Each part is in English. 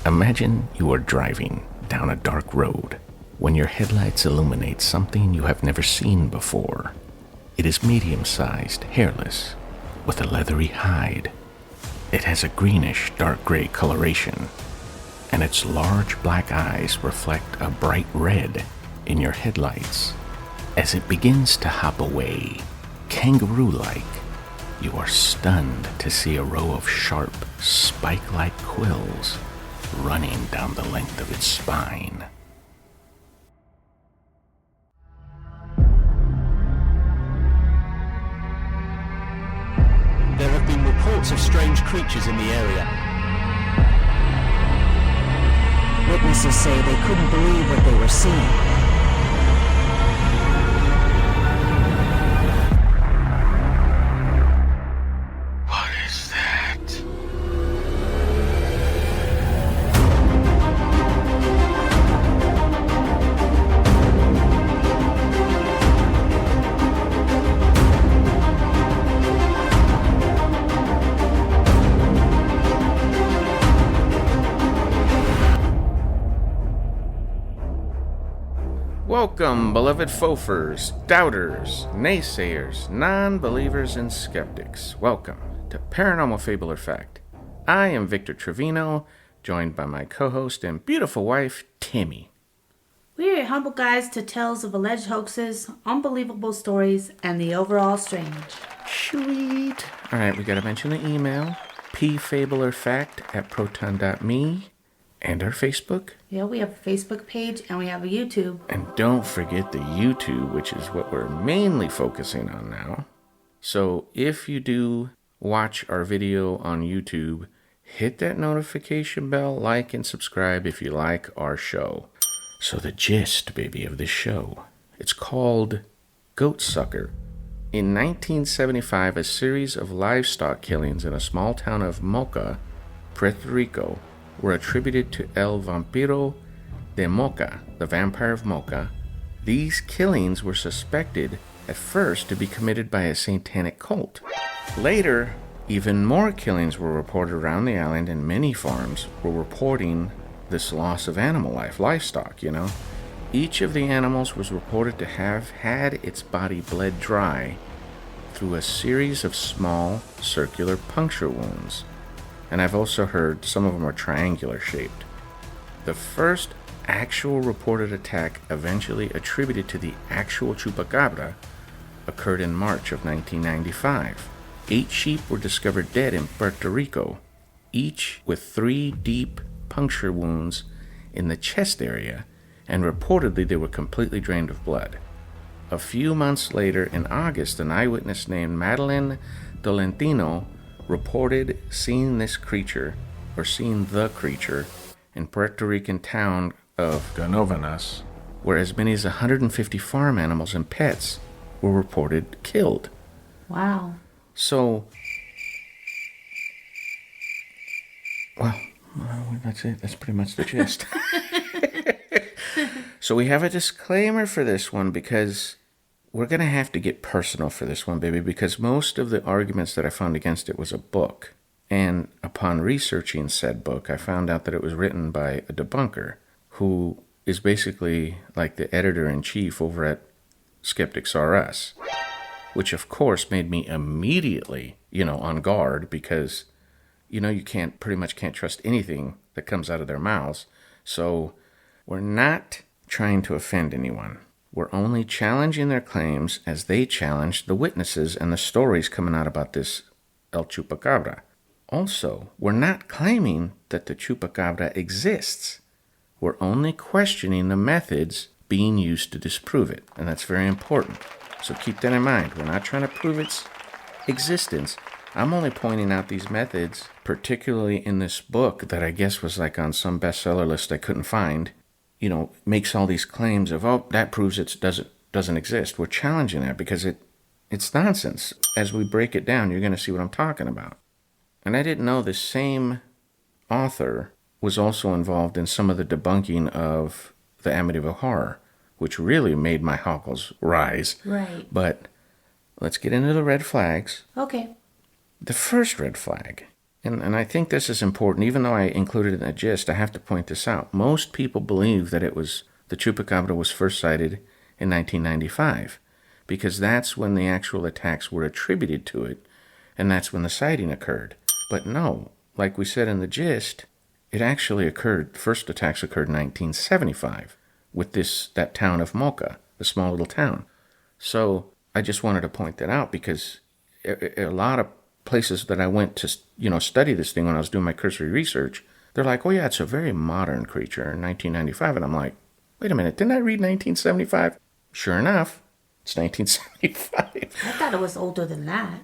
Imagine you are driving down a dark road when your headlights illuminate something you have never seen before. It is medium-sized, hairless, with a leathery hide. It has a greenish, dark gray coloration, and its large black eyes reflect a bright red in your headlights. As it begins to hop away, kangaroo-like, you are stunned to see a row of sharp, spike-like quills running down the length of its spine. There have been reports of strange creatures in the area. Witnesses say they couldn't believe what they were seeing. What is that? Welcome, beloved fofers, doubters, naysayers, non-believers, and skeptics. Welcome to Paranormal, Fable, or Fact. I am Victor Trevino, joined by my co-host and beautiful wife, Timmy. We are your humble guides to tales of alleged hoaxes, unbelievable stories, and the overall strange. Sweet. All right, we got to mention the email, pfableorfact@proton.me, and our Facebook. Yeah, we have a Facebook page and we have a YouTube. And don't forget the YouTube, which is what we're mainly focusing on now. So if you do watch our video on YouTube, hit that notification bell, like, and subscribe if you like our show. So the gist, baby, of this show, it's called Goat Sucker. In 1975, a series of livestock killings in a small town of Moca, Puerto Rico, were attributed to El Vampiro de Moca, the vampire of Moca. These killings were suspected at first to be committed by a satanic cult. Later, even more killings were reported around the island, and many farms were reporting this loss of animal livestock. Each of the animals was reported to have had its body bled dry through a series of small circular puncture wounds. And I've also heard some of them are triangular shaped. The first actual reported attack, eventually attributed to the actual Chupacabra, occurred in March of 1995. 8 sheep were discovered dead in Puerto Rico, each with 3 deep puncture wounds in the chest area, and reportedly they were completely drained of blood. A few months later, in August, an eyewitness named Madeline Tolentino reported seeing the creature in Puerto Rican town of Ganovanas, where as many as 150 farm animals and pets were reported killed. Wow. So, well, that's it. That's pretty much the gist. So we have a disclaimer for this one because we're going to have to get personal for this one, baby, because most of the arguments that I found against it was a book. And upon researching said book, I found out that it was written by a debunker who is basically like the editor-in-chief over at Skeptics R Us, which of course made me immediately, on guard because, you pretty much can't trust anything that comes out of their mouths. So we're not trying to offend anyone. We're only challenging their claims as they challenge the witnesses and the stories coming out about this El Chupacabra. Also, we're not claiming that the Chupacabra exists. We're only questioning the methods being used to disprove it, and that's very important. So keep that in mind. We're not trying to prove its existence. I'm only pointing out these methods, particularly in this book that I guess was like on some bestseller list I couldn't find. Makes all these claims of, that proves it doesn't exist. We're challenging that because it's nonsense. As we break it down, you're going to see what I'm talking about. And I didn't know the same author was also involved in some of the debunking of the Amityville Horror, which really made my hackles rise. Right. But let's get into the red flags. Okay. The first red flag And I think this is important. Even though I included it in the gist, I have to point this out. Most people believe that the Chupacabra was first sighted in 1995 because that's when the actual attacks were attributed to it, and that's when the sighting occurred. But no, like we said in the gist, it actually occurred, the first attacks occurred in 1975 with that town of Mocha, a small little town. So I just wanted to point that out because a lot of places that I went to, study this thing when I was doing my cursory research, they're like, oh yeah, it's a very modern creature in 1995. And I'm like, wait a minute, didn't I read 1975? Sure enough, it's 1975. I thought it was older than that.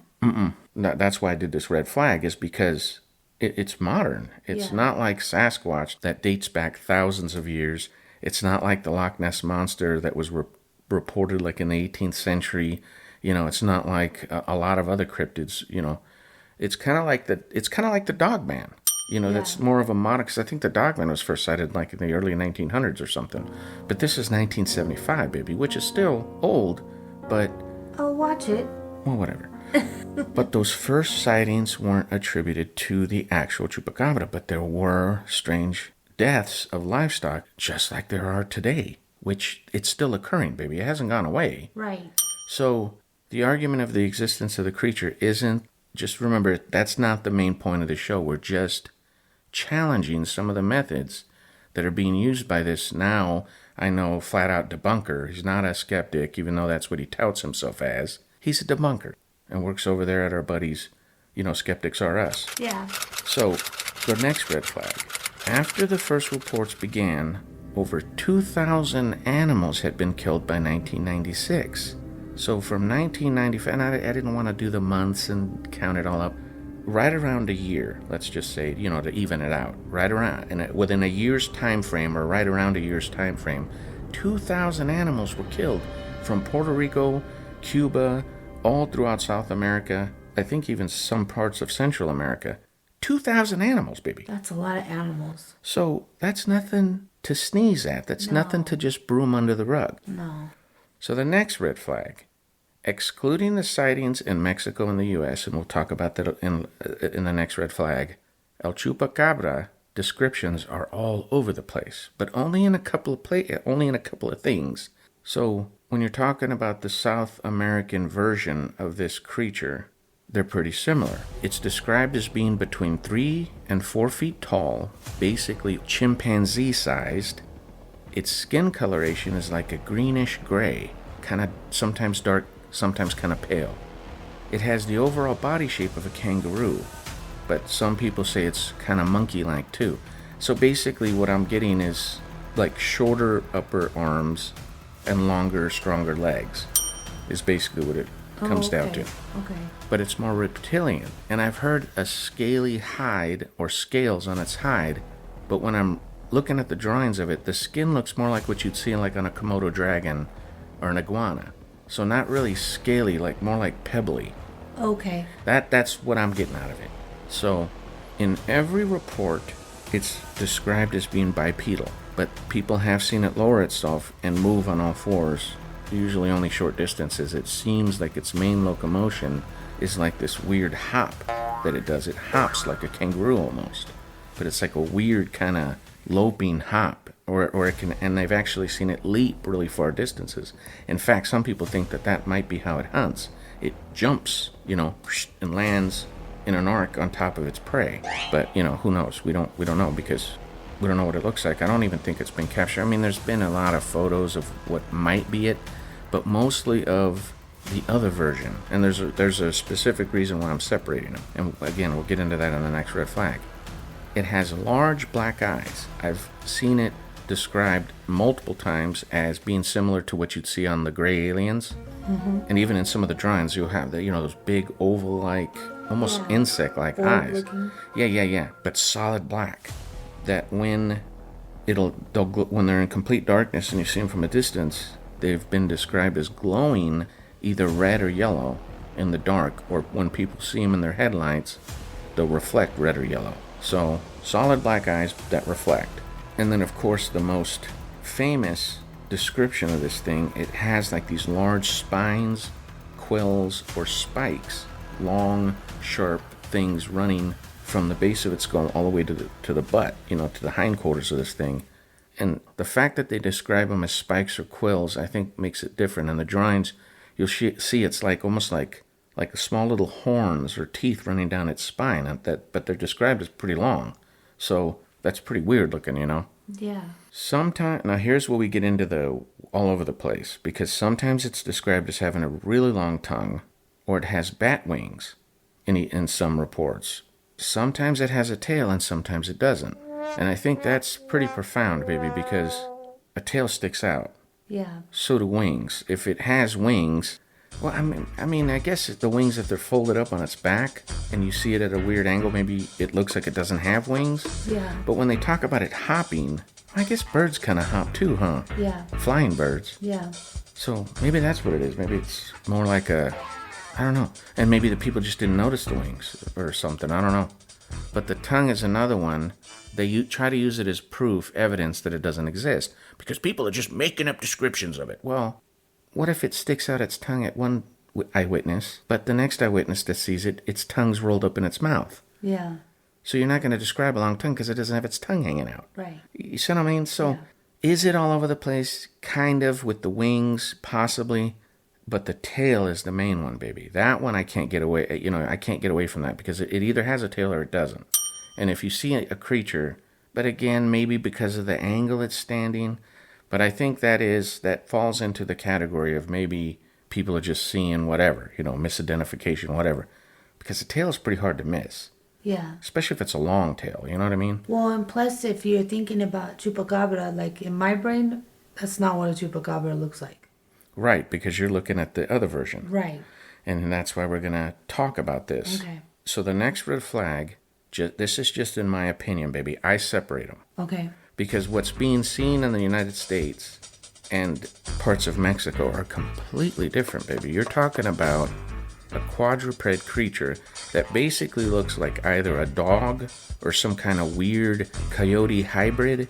That's why I did this red flag, is because it's modern. It's not like Sasquatch that dates back thousands of years. It's not like the Loch Ness Monster that was reported like in the 18th century. It's not like a lot of other cryptids. It's kind of like the Dogman. That's more of a modern, because I think the Dogman was first sighted like in the early 1900s or something. But this is 1975, baby, which is still old, but... Oh, watch it. Well, whatever. But those first sightings weren't attributed to the actual Chupacabra, but there were strange deaths of livestock, just like there are today, which it's still occurring, baby. It hasn't gone away. Right. So the argument of the existence of the creature isn't, just remember, that's not the main point of the show. We're just challenging some of the methods that are being used by this now, I know, flat-out debunker. He's not a skeptic, even though that's what he touts himself as. He's a debunker and works over there at our buddies, Skeptics R Us. Yeah. So, the next red flag. After the first reports began, over 2,000 animals had been killed by 1996. So from 1995, and I didn't want to do the months and count it all up, right around a year, let's just say, to even it out, right around, and within a year's time frame, or right around a year's time frame, 2,000 animals were killed from Puerto Rico, Cuba, all throughout South America, I think even some parts of Central America. 2,000 animals, baby. That's a lot of animals. So that's nothing to sneeze at. That's nothing to just broom under the rug. No. So the next red flag, excluding the sightings in Mexico and the U.S., and we'll talk about that in the next red flag, El Chupacabra descriptions are all over the place, but only in a couple of things. So when you're talking about the South American version of this creature, they're pretty similar. It's described as being between 3 and 4 feet tall, basically chimpanzee-sized. Its skin coloration is like a greenish gray, kind of sometimes dark, sometimes kind of pale. It has the overall body shape of a kangaroo, but some people say it's kind of monkey-like too. So basically what I'm getting is like shorter upper arms and longer, stronger legs, is basically what it comes down to. Okay. But it's more reptilian. And I've heard a scaly hide or scales on its hide, but when I'm looking at the drawings of it, the skin looks more like what you'd see like on a Komodo dragon or an iguana. So not really scaly, like more like pebbly. Okay. That's what I'm getting out of it. So in every report, it's described as being bipedal, but people have seen it lower itself and move on all fours, usually only short distances. It seems like its main locomotion is like this weird hop that it does. It hops like a kangaroo almost, but it's like a weird kind of loping hop, or it can, and they've actually seen it leap really far distances. In fact, some people think that might be how it hunts. It jumps, and lands in an arc on top of its prey. But who knows? We don't know, because we don't know what it looks like. I don't even think it's been captured. I mean, there's been a lot of photos of what might be it, but mostly of the other version. And there's a specific reason why I'm separating them. And again, we'll get into that in the next red flag. It has large black eyes. I've seen it described multiple times as being similar to what you'd see on the gray aliens. Mm-hmm. And even in some of the drawings, you'll have those big oval-like, almost insect-like eyes. Looking. Yeah. But solid black. That when they're in complete darkness and you see them from a distance, they've been described as glowing either red or yellow in the dark, or when people see them in their headlights, they'll reflect red or yellow. So solid black eyes that reflect. And then of course the most famous description of this thing, it has like these large spines, quills, or spikes, long, sharp things running from the base of its skull all the way to the butt, to the hindquarters of this thing. And the fact that they describe them as spikes or quills, I think makes it different. In the drawings, you'll see it's almost like small little horns or teeth running down its spine, but they're described as pretty long. So that's pretty weird looking, Yeah. Now here's where we get into the all over the place, because sometimes it's described as having a really long tongue, or it has bat wings in some reports. Sometimes it has a tail and sometimes it doesn't. And I think that's pretty profound, baby, because a tail sticks out. Yeah. So do wings. If it has wings, well, I guess the wings, if they're folded up on its back and you see it at a weird angle, maybe it looks like it doesn't have wings. Yeah. But when they talk about it hopping, I guess birds kind of hop too, huh? Yeah. Flying birds. Yeah. So maybe that's what it is. Maybe it's more like I don't know. And maybe the people just didn't notice the wings or something. I don't know. But the tongue is another one. They try to use it as proof, evidence that it doesn't exist, because people are just making up descriptions of it. Well, what if it sticks out its tongue at one eyewitness, but the next eyewitness that sees it, its tongue's rolled up in its mouth? Yeah. So you're not going to describe a long tongue because it doesn't have its tongue hanging out. Right. You see what I mean? So Is it all over the place? Kind of, with the wings, possibly. But the tail is the main one, baby. That one I can't get away. I can't get away from that because it either has a tail or it doesn't. And if you see a creature, but again, maybe because of the angle it's standing, but I think that falls into the category of maybe people are just seeing whatever, misidentification, whatever. Because the tail is pretty hard to miss. Yeah. Especially if it's a long tail, you know what I mean? Well, and plus, if you're thinking about Chupacabra, like in my brain, that's not what a Chupacabra looks like. Right, because you're looking at the other version. Right. And that's why we're going to talk about this. Okay. So the next red flag, this is just in my opinion, baby. I separate them. Okay. Because what's being seen in the United States and parts of Mexico are completely different, baby. You're talking about a quadruped creature that basically looks like either a dog or some kind of weird coyote hybrid,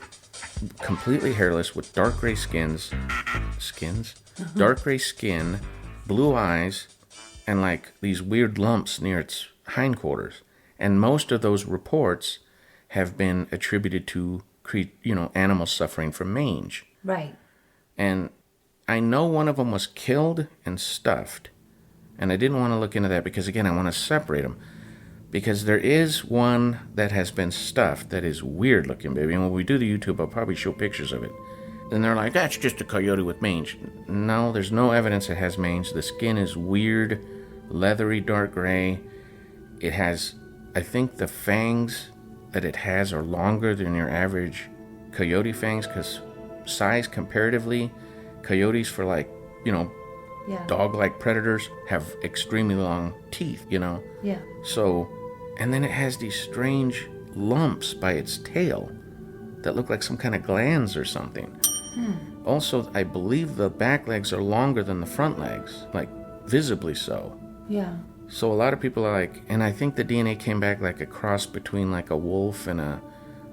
completely hairless with dark gray dark gray skin, blue eyes, and like these weird lumps near its hindquarters. And most of those reports have been attributed to animals suffering from mange. Right. And I know one of them was killed and stuffed. And I didn't want to look into that because, again, I want to separate them. Because there is one that has been stuffed that is weird looking, baby. And when we do the YouTube, I'll probably show pictures of it. And they're like, that's just a coyote with mange. No, there's no evidence it has mange. The skin is weird, leathery, dark gray. It has, I think the fangs that it has are longer than your average coyote fangs, because size comparatively, coyotes for dog-like predators have extremely long teeth, Yeah. So, and then it has these strange lumps by its tail that look like some kind of glands or something. Also, I believe the back legs are longer than the front legs, like visibly so. Yeah. So a lot of people are like, and I think the DNA came back like a cross between like a wolf and a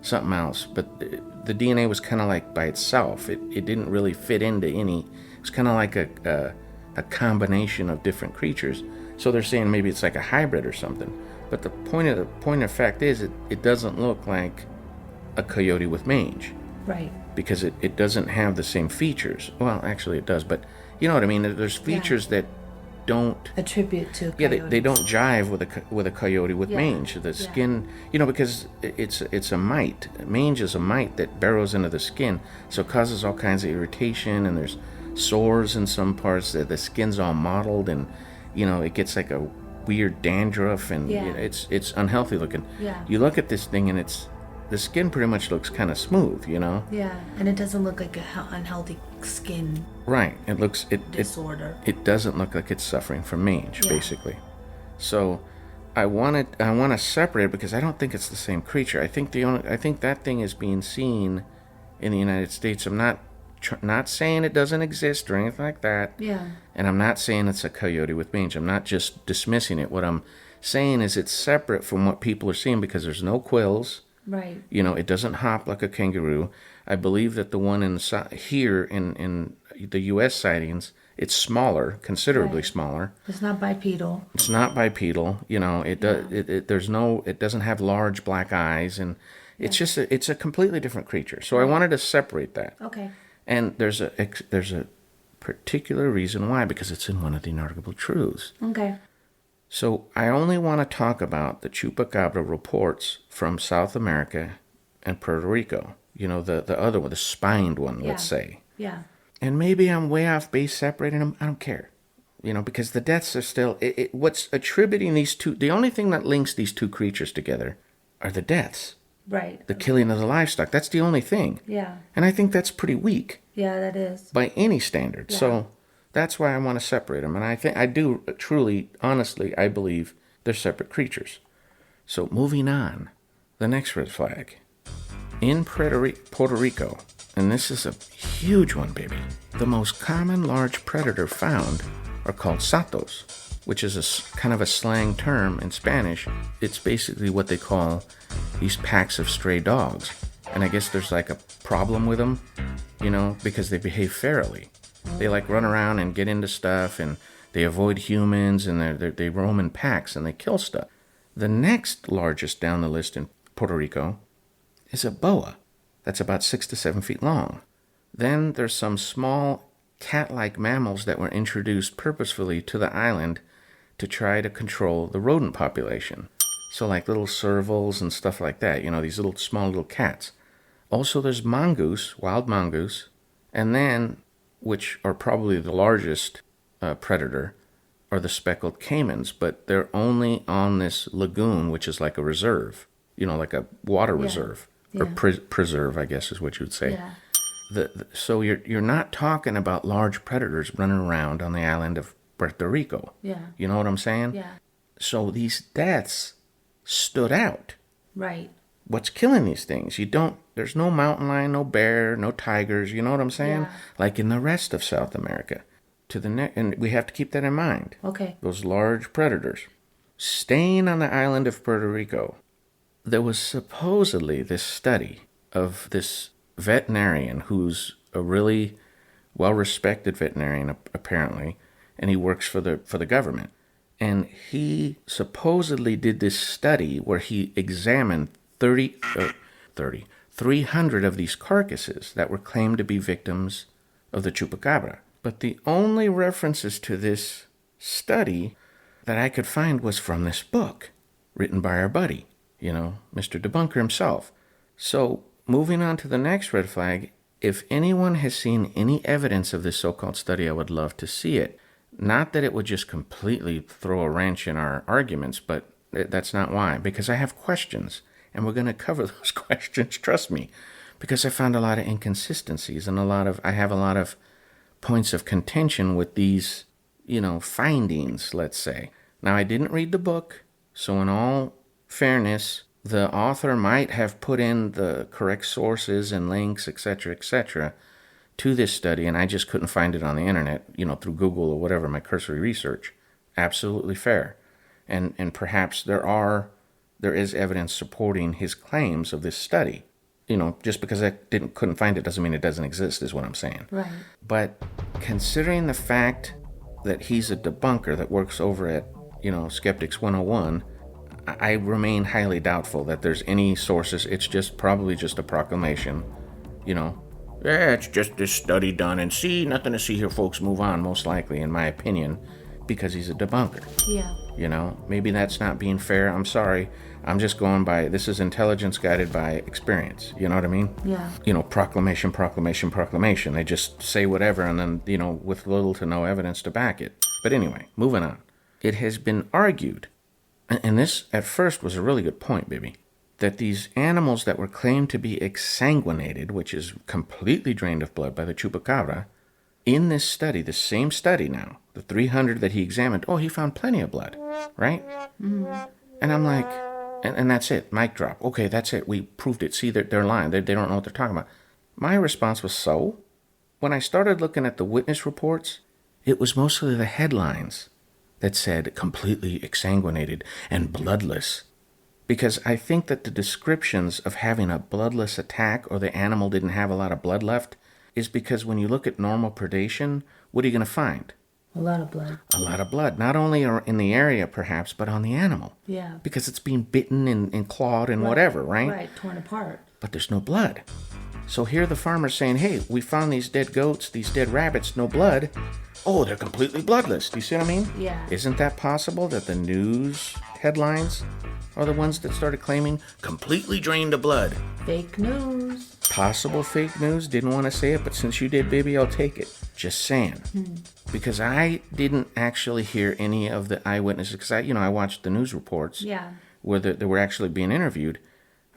something else, but the DNA was kind of like by itself. It didn't really fit into any. It was kind of like a combination of different creatures. So they're saying maybe it's like a hybrid or something. But the point of fact is it doesn't look like a coyote with mange. Right. Because it doesn't have the same features. Well, actually it does, but you know what I mean? There's features that don't attribute to coyotes. Yeah, they don't jive with a coyote with mange. The skin, because it's a mite. Mange is a mite that burrows into the skin, so it causes all kinds of irritation, and there's sores in some parts. The skin's all mottled, and it gets like a weird dandruff, and it's unhealthy looking. Yeah. You look at this thing, and the skin pretty much looks kind of smooth, Yeah, and it doesn't look like an unhealthy skin. Right. It looks disorder. It doesn't look like it's suffering from mange, basically. So I want to separate it because I don't think it's the same creature. I think that thing is being seen in the United States. I'm not saying it doesn't exist or anything like that. Yeah. And I'm not saying it's a coyote with mange. I'm not just dismissing it. What I'm saying is it's separate from what people are seeing because there's no quills. Right. It doesn't hop like a kangaroo. I believe that the one here in the U.S. sightings It's smaller, considerably Right. smaller. It's not bipedal. It's not bipedal. It doesn't have large black eyes, and it's a completely different creature. So I wanted to separate that. Okay. And there's a particular reason why, because it's in one of the inarguable truths. Okay. So I only want to talk about the Chupacabra reports from South America and Puerto Rico. The other one, the spined one, let's say. Yeah. And maybe I'm way off base separating them. I don't care. Because the deaths are still... what's attributing these two... The only thing that links these two creatures together are the deaths. Right. The killing of the livestock. That's the only thing. Yeah. And I think that's pretty weak. Yeah, that is. By any standard. Yeah. So that's why I want to separate them. And I do truly, honestly, I believe they're separate creatures. So moving on. The next red flag. In Puerto Rico, and this is a huge one, baby, the most common large predator found are called satos, which is kind of a slang term in Spanish. It's basically what they call these packs of stray dogs. And I guess there's like a problem with them, because they behave ferally. They like run around and get into stuff, and they avoid humans, and they roam in packs, and they kill stuff. The next largest down the list in Puerto Rico is a boa that's about 6 to 7 feet long. Then there's some small cat-like mammals that were introduced purposefully to the island to try to control the rodent population. So like little servals and stuff like that, these small little cats. Also there's mongoose, wild mongoose, and then, which are probably the largest predator, are the speckled caimans, but they're only on this lagoon, which is like a reserve, like a water reserve. Or preserve, I guess is what you would say. Yeah. So you're not talking about large predators running around on the island of Puerto Rico. Yeah. You know what I'm saying? Yeah. So these deaths stood out. Right. What's killing these things? There's no mountain lion, no bear, no tigers, you know what I'm saying? Yeah. Like in the rest of South America. And we have to keep that in mind. Okay. Those large predators. Staying on the island of Puerto Rico, there was supposedly this study of this veterinarian who's a really well-respected veterinarian, apparently, and he works for the government. And he supposedly did this study where he examined 300 of these carcasses that were claimed to be victims of the Chupacabra. But the only references to this study that I could find was from this book written by our buddy, Mr. Debunker himself. So, moving on to the next red flag, if anyone has seen any evidence of this so-called study, I would love to see it. Not that it would just completely throw a wrench in our arguments, but that's not why. Because I have questions, and we're going to cover those questions, trust me. Because I found a lot of inconsistencies, and I have a lot of points of contention with these, findings, let's say. Now, I didn't read the book, so in all fairness, the author might have put in the correct sources and links, etc., to this study, and I just couldn't find it on the internet, through Google or whatever, my cursory research. Absolutely fair. And perhaps there is evidence supporting his claims of this study. Just because I couldn't find it doesn't mean it doesn't exist, is what I'm saying. Right. But considering the fact that he's a debunker that works over at, Skeptics 101, I remain highly doubtful that there's any sources. It's probably just a proclamation, it's just this study done, and nothing to see here, folks, move on, most likely, in my opinion, because he's a debunker. Yeah. Maybe that's not being fair. I'm sorry. I'm just going by, this is intelligence guided by experience. You know what I mean? Yeah. Proclamation. They just say whatever, and then, with little to no evidence to back it. But anyway, moving on. It has been argued, and this at first was a really good point, baby, that these animals that were claimed to be exsanguinated, which is completely drained of blood by the Chupacabra, in this study, the same study now, the 300 that he examined, he found plenty of blood, right? Mm-hmm. And I'm like, and that's it, mic drop. Okay, that's it, we proved it. See, they're lying. They don't know what they're talking about. My response was, so? When I started looking at the witness reports, it was mostly the headlines that said completely exsanguinated and bloodless. Because I think that the descriptions of having a bloodless attack or the animal didn't have a lot of blood left is because when you look at normal predation, what are you going to find? A lot of blood. A lot of blood. Not only in the area, perhaps, but on the animal. Yeah. Because it's being bitten and clawed and whatever, right? Right, torn apart. But there's no blood. So here the farmer's saying, hey, we found these dead goats, these dead rabbits, no blood. Oh, they're completely bloodless. Do you see what I mean? Yeah. Isn't that possible that the news headlines are the ones that started claiming completely drained of blood? Fake news. Possible fake news. Didn't want to say it, but since you did, baby, I'll take it. Just saying. Because I didn't actually hear any of the eyewitnesses, because I watched the news reports. Yeah. Where they were actually being interviewed.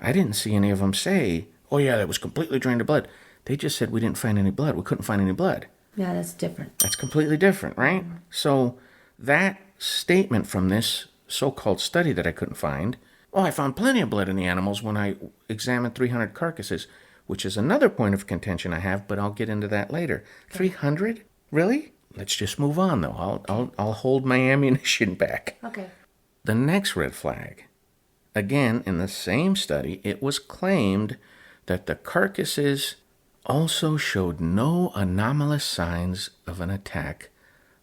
I didn't see any of them say, oh yeah, that was completely drained of blood. They just said we didn't find any blood. We couldn't find any blood. Yeah, that's different. That's completely different, right? So that statement from this so-called study that I couldn't find, oh, I found plenty of blood in the animals when I examined 300 carcasses, which is another point of contention I have, but I'll get into that later. 300? Really? Let's just move on, though. I'll hold my ammunition back. Okay. The next red flag. Again, in the same study, it was claimed that the carcasses also showed no anomalous signs of an attack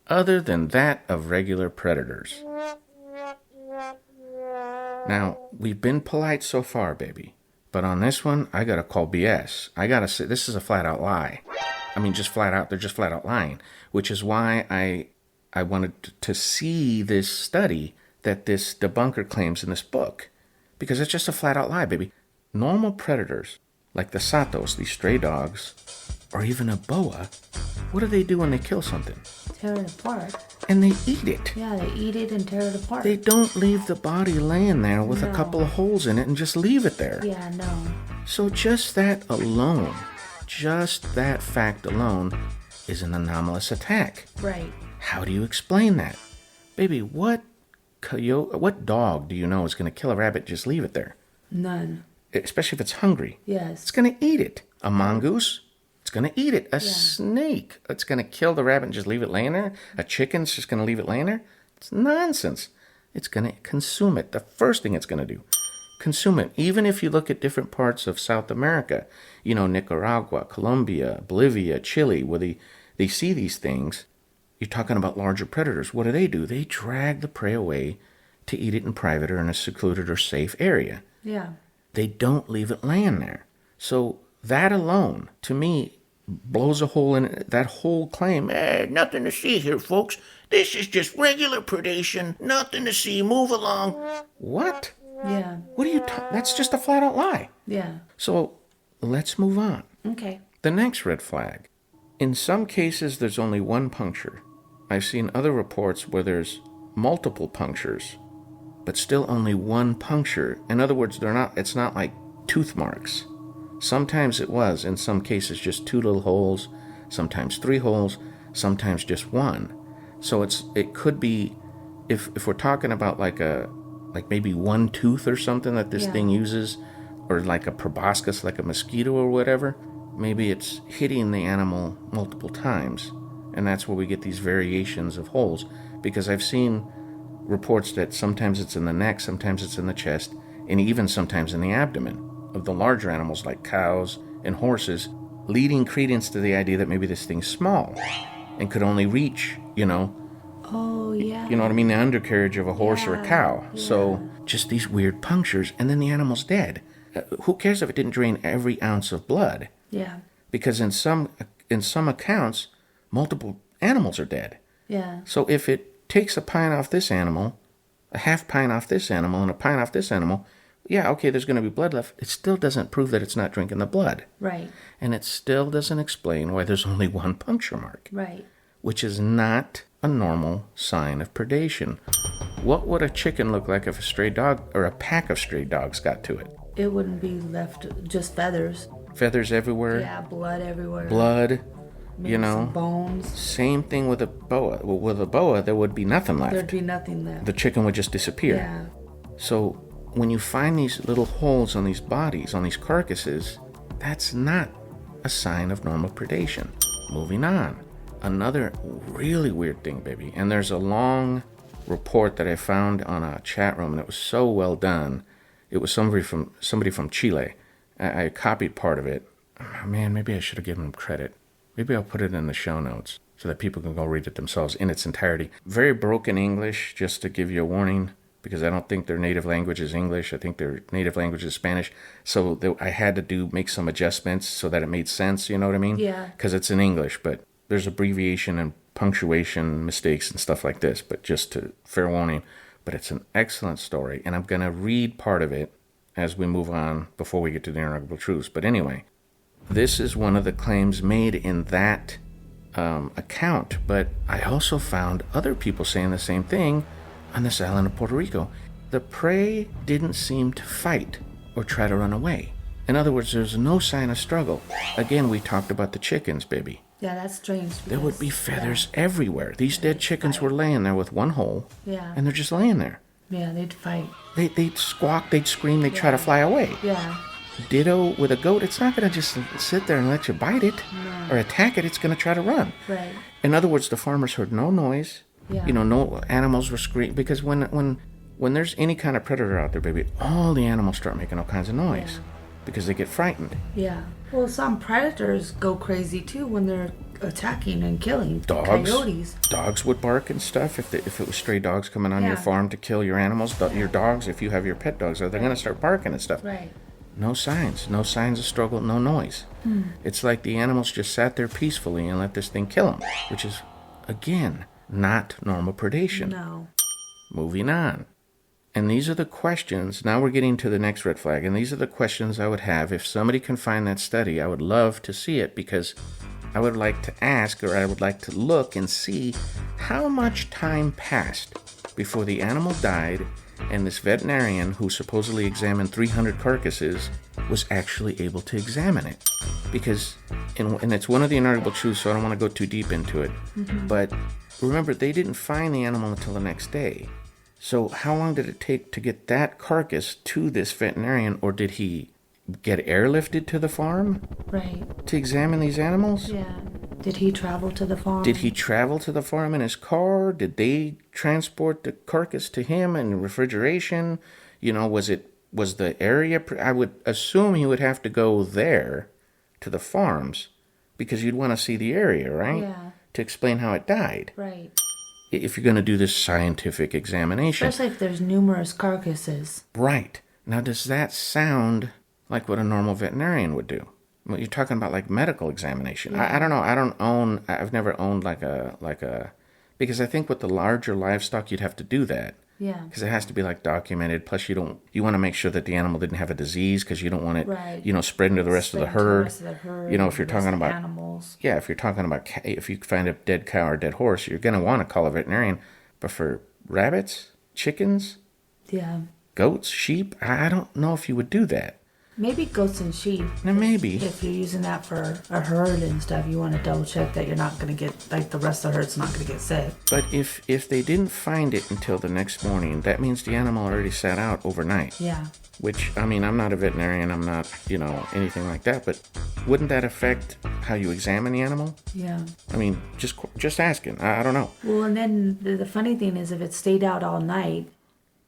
other than that of regular predators. Now, we've been polite so far, baby, but on this one, I gotta call BS. I gotta say, this is a flat-out lie. I mean, they're just flat-out lying, which is why I wanted to see this study that this debunker claims in this book, because it's just a flat-out lie, baby. Normal predators, like the satos, these stray dogs, or even a boa, what do they do when they kill something? Tear it apart. And they eat it. Yeah, they eat it and tear it apart. They don't leave the body laying there with a couple of holes in it and just leave it there. Yeah, no. So just that alone, just that fact alone, is an anomalous attack. Right. How do you explain that? Baby, what dog do you know is going to kill a rabbit and just leave it there? None. Especially if it's hungry. Yes. It's going to eat it. A mongoose, it's going to eat it. A snake, it's going to kill the rabbit and just leave it laying there. A chicken's just going to leave it laying there. It's nonsense. It's going to consume it. The first thing it's going to do, consume it. Even if you look at different parts of South America, Nicaragua, Colombia, Bolivia, Chile, where they see these things, you're talking about larger predators. What do? They drag the prey away to eat it in private or in a secluded or safe area. Yeah. They don't leave it laying there. So that alone, to me, blows a hole in it. That whole claim, nothing to see here, folks. This is just regular predation. Nothing to see. Move along. What? Yeah. What are you talking? That's just a flat-out lie. Yeah. So let's move on. Okay. The next red flag. In some cases, there's only one puncture. I've seen other reports where there's multiple punctures, but still only one puncture. In other words, it's not like tooth marks. Sometimes it was, in some cases, just 2 little holes, sometimes 3 holes, sometimes just 1. So it could be, if we're talking about like maybe 1 tooth or something that this thing uses, or like a proboscis, like a mosquito or whatever, maybe it's hitting the animal multiple times. And that's where we get these variations of holes. Because I've seen reports that sometimes it's in the neck, sometimes it's in the chest, and even sometimes in the abdomen of the larger animals like cows and horses, leading credence to the idea that maybe this thing's small and could only reach, Oh, yeah. you know what I mean, the undercarriage of a horse or a cow. Yeah. So just these weird punctures, and then the animal's dead. Who cares if it didn't drain every ounce of blood? Yeah. Because in some accounts, multiple animals are dead. Yeah. So if it takes a pint off this animal, a half pint off this animal, and a pint off this animal, yeah, okay, there's going to be blood left. It still doesn't prove that it's not drinking the blood. Right. And it still doesn't explain why there's only one puncture mark. Right. Which is not a normal sign of predation. What would a chicken look like if a stray dog or a pack of stray dogs got to it? It wouldn't be left just feathers. Feathers everywhere. Yeah, blood everywhere. Blood, Maybe some bones. Same thing with a boa. With a boa, there would be nothing left. There'd be nothing left. The chicken would just disappear. Yeah. So when you find these little holes on these bodies, on these carcasses, that's not a sign of normal predation. Moving on. Another really weird thing, baby. And there's a long report that I found on a chat room, and it was so well done. It was somebody from Chile. I copied part of it. Oh, man, maybe I should have given him credit. Maybe I'll put it in the show notes so that people can go read it themselves in its entirety. Very broken English, just to give you a warning, because I don't think their native language is English. I think their native language is Spanish. So I had to make some adjustments so that it made sense, you know what I mean? Yeah. Because it's in English, but there's abbreviation and punctuation mistakes and stuff like this, but fair warning. But it's an excellent story, and I'm going to read part of it as we move on before we get to the inarguable truths. But anyway, this is one of the claims made in that account, but I also found other people saying the same thing on this island of Puerto Rico. The prey didn't seem to fight or try to run away. In other words, there's no sign of struggle. Again, we talked about the chickens, baby. Yeah, that's strange. There would be feathers everywhere. These dead chickens were laying there with one hole, and they're just laying there. Yeah, they'd fight. They'd squawk, they'd scream, they'd try to fly away. Yeah. Ditto with a goat. It's not going to just sit there and let you bite it or attack it. It's going to try to run. Right. In other words, the farmers heard no noise. Yeah. No animals were screaming. Because when there's any kind of predator out there, baby, all the animals start making all kinds of noise because they get frightened. Yeah. Well, some predators go crazy too when they're attacking and killing. Dogs. Coyotes. Dogs would bark and stuff if it was stray dogs coming on your farm to kill your animals. Your dogs, if you have your pet dogs, they're going to start barking and stuff. Right. No signs of struggle, no noise. It's like the animals just sat there peacefully and let this thing kill them, which is, again, not normal predation. No. Moving on. And these are the questions. Now we're getting to the next red flag. And these are the questions I would have. If somebody can find that study, I would love to see it, because I would like to ask, or I would like to look and see how much time passed before the animal died and this veterinarian, who supposedly examined 300 carcasses, was actually able to examine it. Because, and it's one of the inarguable truths, so I don't want to go too deep into it. But remember, they didn't find the animal until the next day. So how long did it take to get that carcass to this veterinarian, or did he get airlifted to the farm? Right. To examine these animals? Yeah. Did he travel to the farm? Did he travel to the farm in his car? Did they transport the carcass to him in refrigeration? Was the area... I would assume he would have to go there to the farms, because you'd want to see the area, right? Yeah. To explain how it died. Right. If you're going to do this scientific examination. Especially if there's numerous carcasses. Right. Now, does that sound like what a normal veterinarian would do? Well, you're talking about like medical examination. I don't know. I've never owned like a, because I think with the larger livestock, you'd have to do that. Yeah. Because it has to be like documented. Plus, you want to make sure that the animal didn't have a disease, because you don't want it, spreading to the rest of the herd. If you're talking about animals. Yeah, if you're talking about, if you find a dead cow or dead horse, you're going to want to call a veterinarian. But for rabbits, chickens, goats, sheep, I don't know if you would do that. Maybe goats and sheep. Now, maybe. If you're using that for a herd and stuff, you want to double check that you're not going to get, like, the rest of the herd's not going to get sick. But if they didn't find it until the next morning, that means the animal already sat out overnight. Yeah. Which, I mean, I'm not a veterinarian, I'm not, anything like that, but wouldn't that affect how you examine the animal? Yeah. I mean, just asking. I don't know. Well, and then the funny thing is, if it stayed out all night,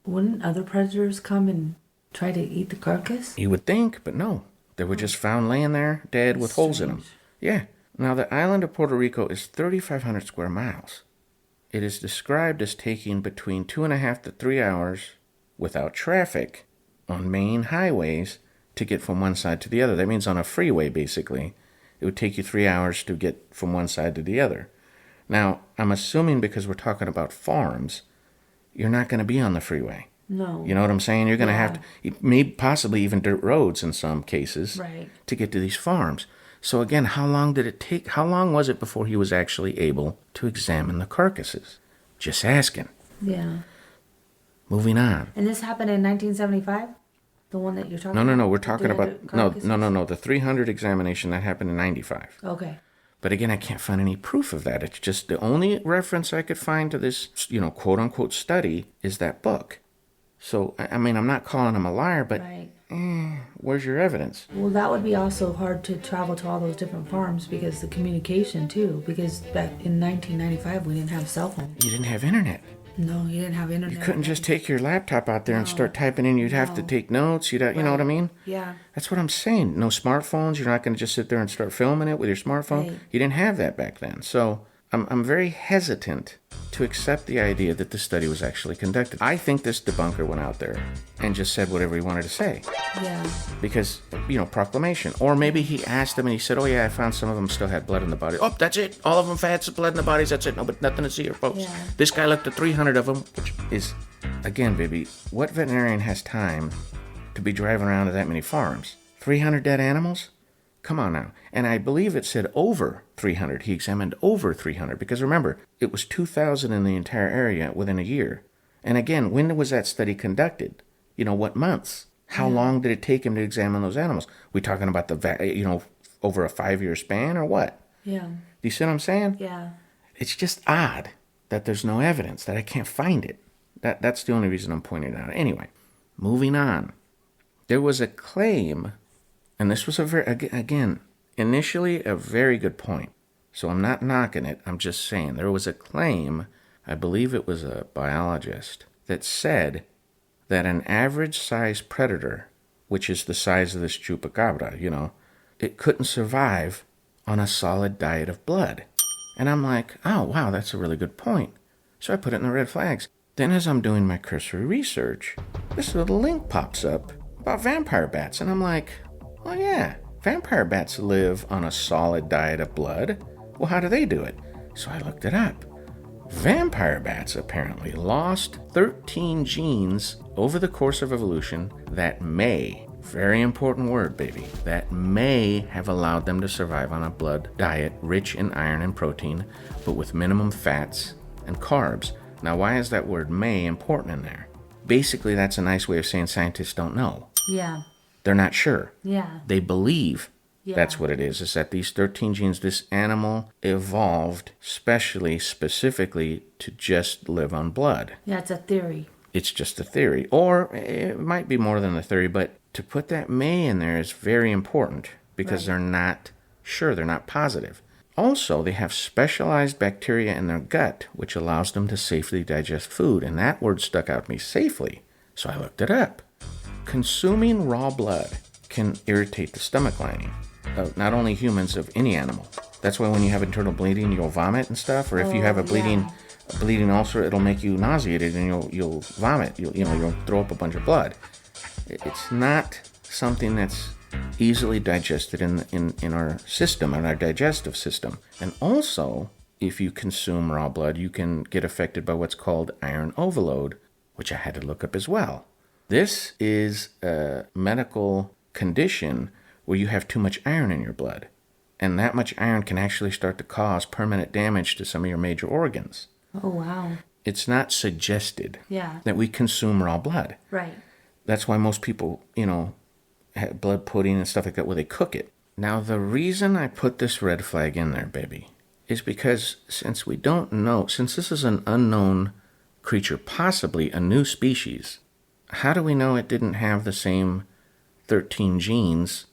wouldn't other predators come and try to eat the carcass? You would think, but no. They were just found laying there, dead, with holes in them. Yeah. Now, the island of Puerto Rico is 3,500 square miles. It is described as taking between 2.5 to 3 hours without traffic on main highways to get from one side to the other. That means on a freeway, basically, it would take you 3 hours to get from one side to the other. Now, I'm assuming because we're talking about farms, you're not going to be on the freeway. No. You know what I'm saying? You're going to have to, maybe possibly even dirt roads in some cases, to get to these farms. So again, how long did it take? How long was it before he was actually able to examine the carcasses? Just asking. Yeah. Moving on. And this happened in 1975? The one that you're talking about? No. We're talking about, no. The 300 examination, that happened in 95. Okay. But again, I can't find any proof of that. It's just the only reference I could find to this, quote unquote study is that book. So, I mean, I'm not calling him a liar, but where's your evidence? Well, that would be also hard to travel to all those different farms, because the communication, too. Because back in 1995, we didn't have cell phones. You didn't have internet. No, you didn't have internet. You couldn't just take your laptop out there and start typing in. You'd have to take notes. You know what I mean? Yeah. That's what I'm saying. No smartphones. You're not going to just sit there and start filming it with your smartphone. Right. You didn't have that back then. So I'm very hesitant to accept the idea that the study was actually conducted. I think this debunker went out there and just said whatever he wanted to say. Yeah. Because, proclamation. Or maybe he asked them and he said, oh yeah, I found some of them still had blood in the body. Oh, that's it. All of them had blood in the bodies. That's it. No, but nothing to see here, folks. Yeah. This guy looked at 300 of them, which is, again, baby, what veterinarian has time to be driving around to that many farms? 300 dead animals? Come on now. And I believe it said over 300. He examined over 300 because remember, it was 2,000 in the entire area within a year. And again, when was that study conducted? What months? How long did it take him to examine those animals? We talking about over a 5-year span or what? Yeah. Do you see what I'm saying? Yeah. It's just odd that there's no evidence, that I can't find it. That's the only reason I'm pointing it out. Anyway, moving on. There was a claim, and this was initially a very good point. So I'm not knocking it. I'm just saying there was a claim, I believe it was a biologist, that said that an average size predator, which is the size of this chupacabra, it couldn't survive on a solid diet of blood. And I'm like, oh, wow, that's a really good point. So I put it in the red flags. Then as I'm doing my cursory research, this little link pops up about vampire bats. And I'm like, well, yeah, vampire bats live on a solid diet of blood. Well, how do they do it? So I looked it up. Vampire bats apparently lost 13 genes over the course of evolution that may, very important word, baby, that may have allowed them to survive on a blood diet rich in iron and protein, but with minimum fats and carbs. Now, why is that word may important in there? Basically, that's a nice way of saying scientists don't know. Yeah. They're not sure. Yeah. They believe Yeah. that's what it is that these 13 genes, this animal evolved specifically to just live on blood. Yeah, it's a theory. It's just a theory. Or it might be more than a theory, but to put that may in there is very important because they're not sure, they're not positive. Also, they have specialized bacteria in their gut, which allows them to safely digest food. And that word stuck out to me, safely. So I looked it up. Consuming raw blood can irritate the stomach lining of not only humans, of any animal. That's why when you have internal bleeding, you'll vomit and stuff. Or if you have a bleeding ulcer, it'll make you nauseated and you'll vomit. You'll throw up a bunch of blood. It's not something that's easily digested in our system, in our digestive system. And also, if you consume raw blood, you can get affected by what's called iron overload, which I had to look up as well. This is a medical condition where you have too much iron in your blood. And that much iron can actually start to cause permanent damage to some of your major organs. Oh, wow. It's not suggested Yeah. that we consume raw blood. Right. That's why most people, have blood pudding and stuff like that where they cook it. Now, the reason I put this red flag in there, baby, is because since we don't know, since this is an unknown creature, possibly a new species, how do we know it didn't have the same 13 genes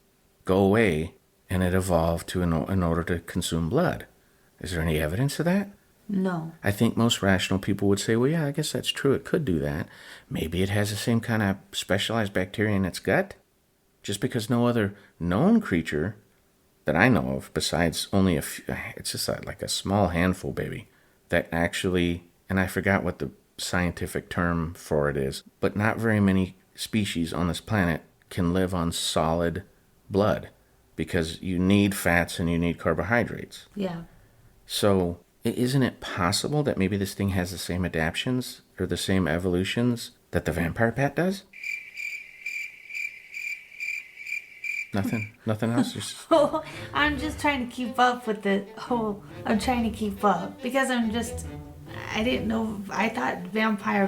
go away and it evolved in order to consume blood? Is there any evidence of that? No. I think most rational people would say, well, yeah, I guess that's true. It could do that. Maybe it has the same kind of specialized bacteria in its gut. Just because no other known creature that I know of, besides only a few, it's just like a small handful, baby, that actually, and I forgot what the scientific term for it is, but not very many species on this planet can live on solid blood because you need fats and you need carbohydrates. Yeah. So isn't it possible that maybe this thing has the same adaptations or the same evolutions that the vampire bat does? Nothing else? Oh, I'm just trying to keep up with the whole. I'm trying to keep up because I didn't know. I thought vampire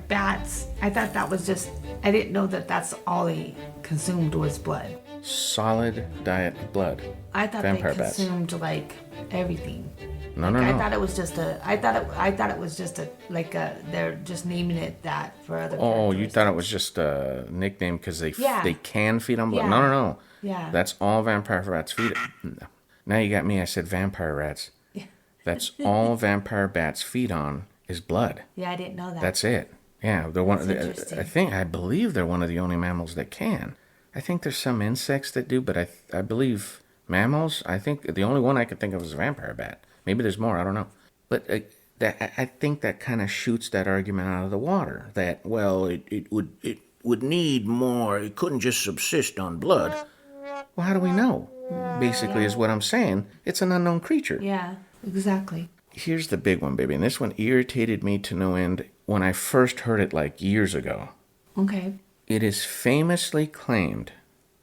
bats. I thought that was just. I didn't know that that's all they consumed was blood. Solid diet of blood. I thought vampire they consumed like everything. No. I thought it was just a. I thought it was just a they're just naming it that for other. Oh, characters. you thought it was just a nickname because they can feed on blood? Yeah. No. Yeah. That's all vampire rats feed. Now you got me. I said vampire rats. Yeah. That's all vampire bats feed on is blood. Yeah, I didn't know that. That's it. Yeah, they're one. That's I believe they're one of the only mammals that can. I think there's some insects that do, but I believe Mammals, I think the only one I could think of is a vampire bat. Maybe there's more, I don't know. But I think that kind of shoots that argument out of the water. That, well, it would need more. It couldn't just subsist on blood. Well, how do we know? Basically is what I'm saying. It's an unknown creature. Yeah, exactly. Here's the big one, baby. And this one irritated me to no end when I first heard it like years ago. Okay. It is famously claimed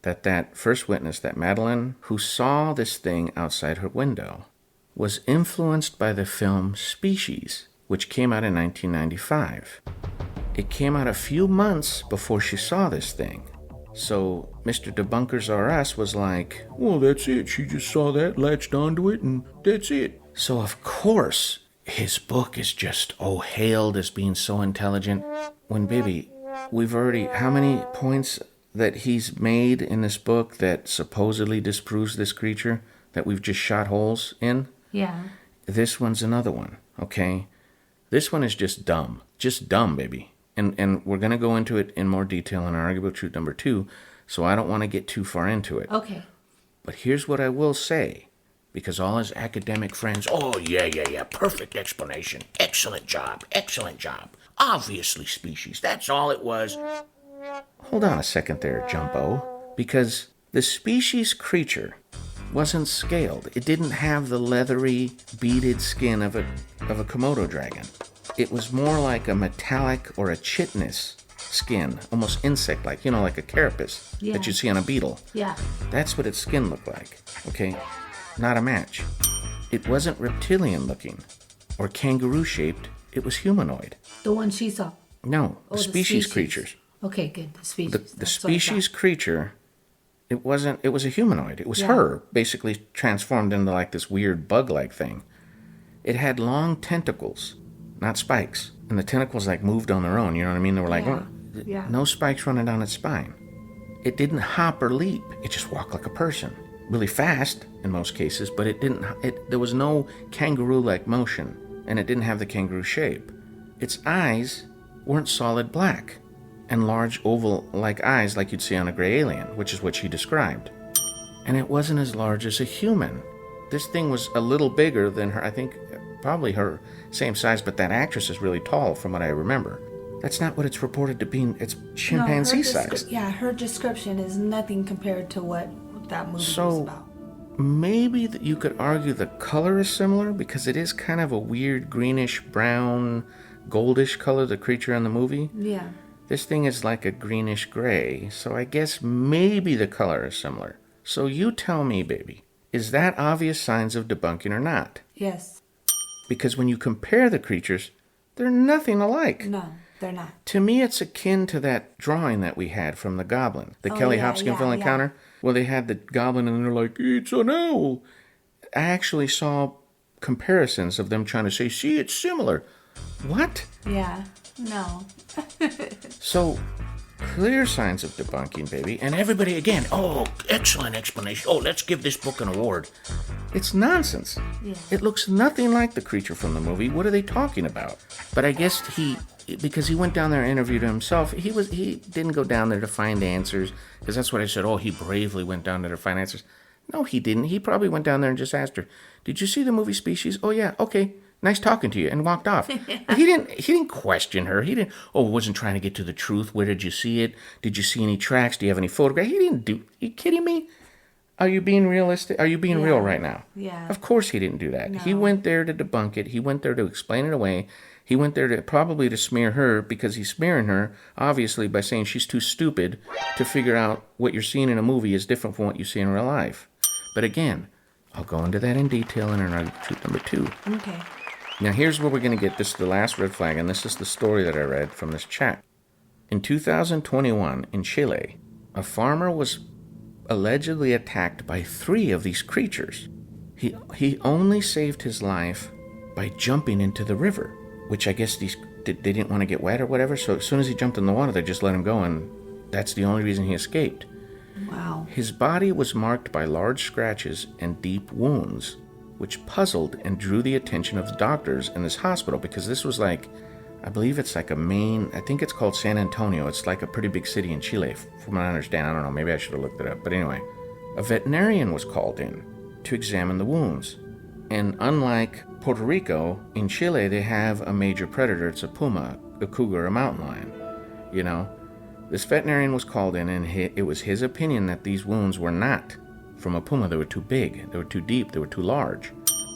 that first witness, that Madeline, who saw this thing outside her window, was influenced by the film Species, which came out in 1995. It came out a few months before she saw this thing. So Mr. Debunkers R Us was like, well, that's it. She just saw that, latched onto it, and that's it. So of course, his book is just hailed as being so intelligent. When, baby, we've already, how many points that he's made in this book that supposedly disproves this creature that we've just shot holes in? Yeah. This one's another one, okay? This one is just dumb. Just dumb, baby. And we're going to go into it in more detail in Arguable Truth number 2, so I don't want to get too far into it. Okay. But here's what I will say, because all his academic friends, oh, yeah, perfect explanation. Excellent job. Obviously species. That's all it was. Hold on a second there, Jumbo, because the species creature wasn't scaled. It didn't have the leathery, beaded skin of a Komodo dragon. It was more like a metallic or a chitinous skin, almost insect-like, like a carapace that you see on a beetle. Yeah. That's what its skin looked like, okay? Not a match. It wasn't reptilian-looking or kangaroo-shaped. It was humanoid. The one she saw. No, the species creatures. Okay, good. The species. The species creature, it was a humanoid. It was her, basically transformed into like this weird bug-like thing. It had long tentacles, not spikes. And the tentacles like moved on their own, you know what I mean? They were like, no spikes running down its spine. It didn't hop or leap. It just walked like a person. Really fast in most cases, but there was no kangaroo-like motion, and it didn't have the kangaroo shape. Its eyes weren't solid black and large oval-like eyes like you'd see on a gray alien, which is what she described. And it wasn't as large as a human. This thing was a little bigger than her, I think probably her same size, but that actress is really tall from what I remember. That's not what it's reported to be. It's chimpanzee size. Yeah, her description is nothing compared to what that movie was about. Maybe you could argue the color is similar because it is kind of a weird greenish, brown, goldish color, the creature in the movie. Yeah. This thing is like a greenish gray, so I guess maybe the color is similar. So you tell me, baby, is that obvious signs of debunking or not? Yes. Because when you compare the creatures, they're nothing alike. No, they're not. To me, it's akin to that drawing that we had from the goblin, the Kelly Hopkinsville encounter, where they had the goblin and they're like, it's an owl. I actually saw comparisons of them trying to say, see, it's similar. What? Yeah, no. So, clear signs of debunking, baby. And everybody, again, excellent explanation. Let's give this book an award. It's nonsense. Yeah. It looks nothing like the creature from the movie. What are they talking about? But I guess because he went down there and interviewed himself, he didn't go down there to find answers. Because that's what I said. He bravely went down there to find answers. No, he didn't. He probably went down there and just asked her, did you see the movie Species? Oh, yeah, okay. Nice talking to you, and walked off. He didn't question her. He didn't, wasn't trying to get to the truth. Where did you see it? Did you see any tracks? Do you have any photographs? He didn't do, are you kidding me? Are you being realistic? Are you being real right now? Yeah. Of course he didn't do that. No. He went there to debunk it. He went there to explain it away. He went there to probably to smear her because he's smearing her, obviously, by saying she's too stupid to figure out what you're seeing in a movie is different from what you see in real life. But again, I'll go into that in detail in our truth number 2. Okay. Now here's where we're going to get this, the last red flag, and this is the story that I read from this chat. In 2021, in Chile, a farmer was allegedly attacked by 3 of these creatures. He only saved his life by jumping into the river, which I guess they didn't want to get wet or whatever, so as soon as he jumped in the water, they just let him go, and that's the only reason he escaped. Wow. His body was marked by large scratches and deep wounds, which puzzled and drew the attention of the doctors in this hospital, because this was like, I believe it's like I think it's called San Antonio. It's like a pretty big city in Chile, from what I understand. I don't know, maybe I should have looked it up. But anyway, a veterinarian was called in to examine the wounds. And unlike Puerto Rico, in Chile they have a major predator. It's a puma, a cougar, a mountain lion. You know, this veterinarian was called in, and it was his opinion that these wounds were not from a puma. They were too big, they were too deep, they were too large.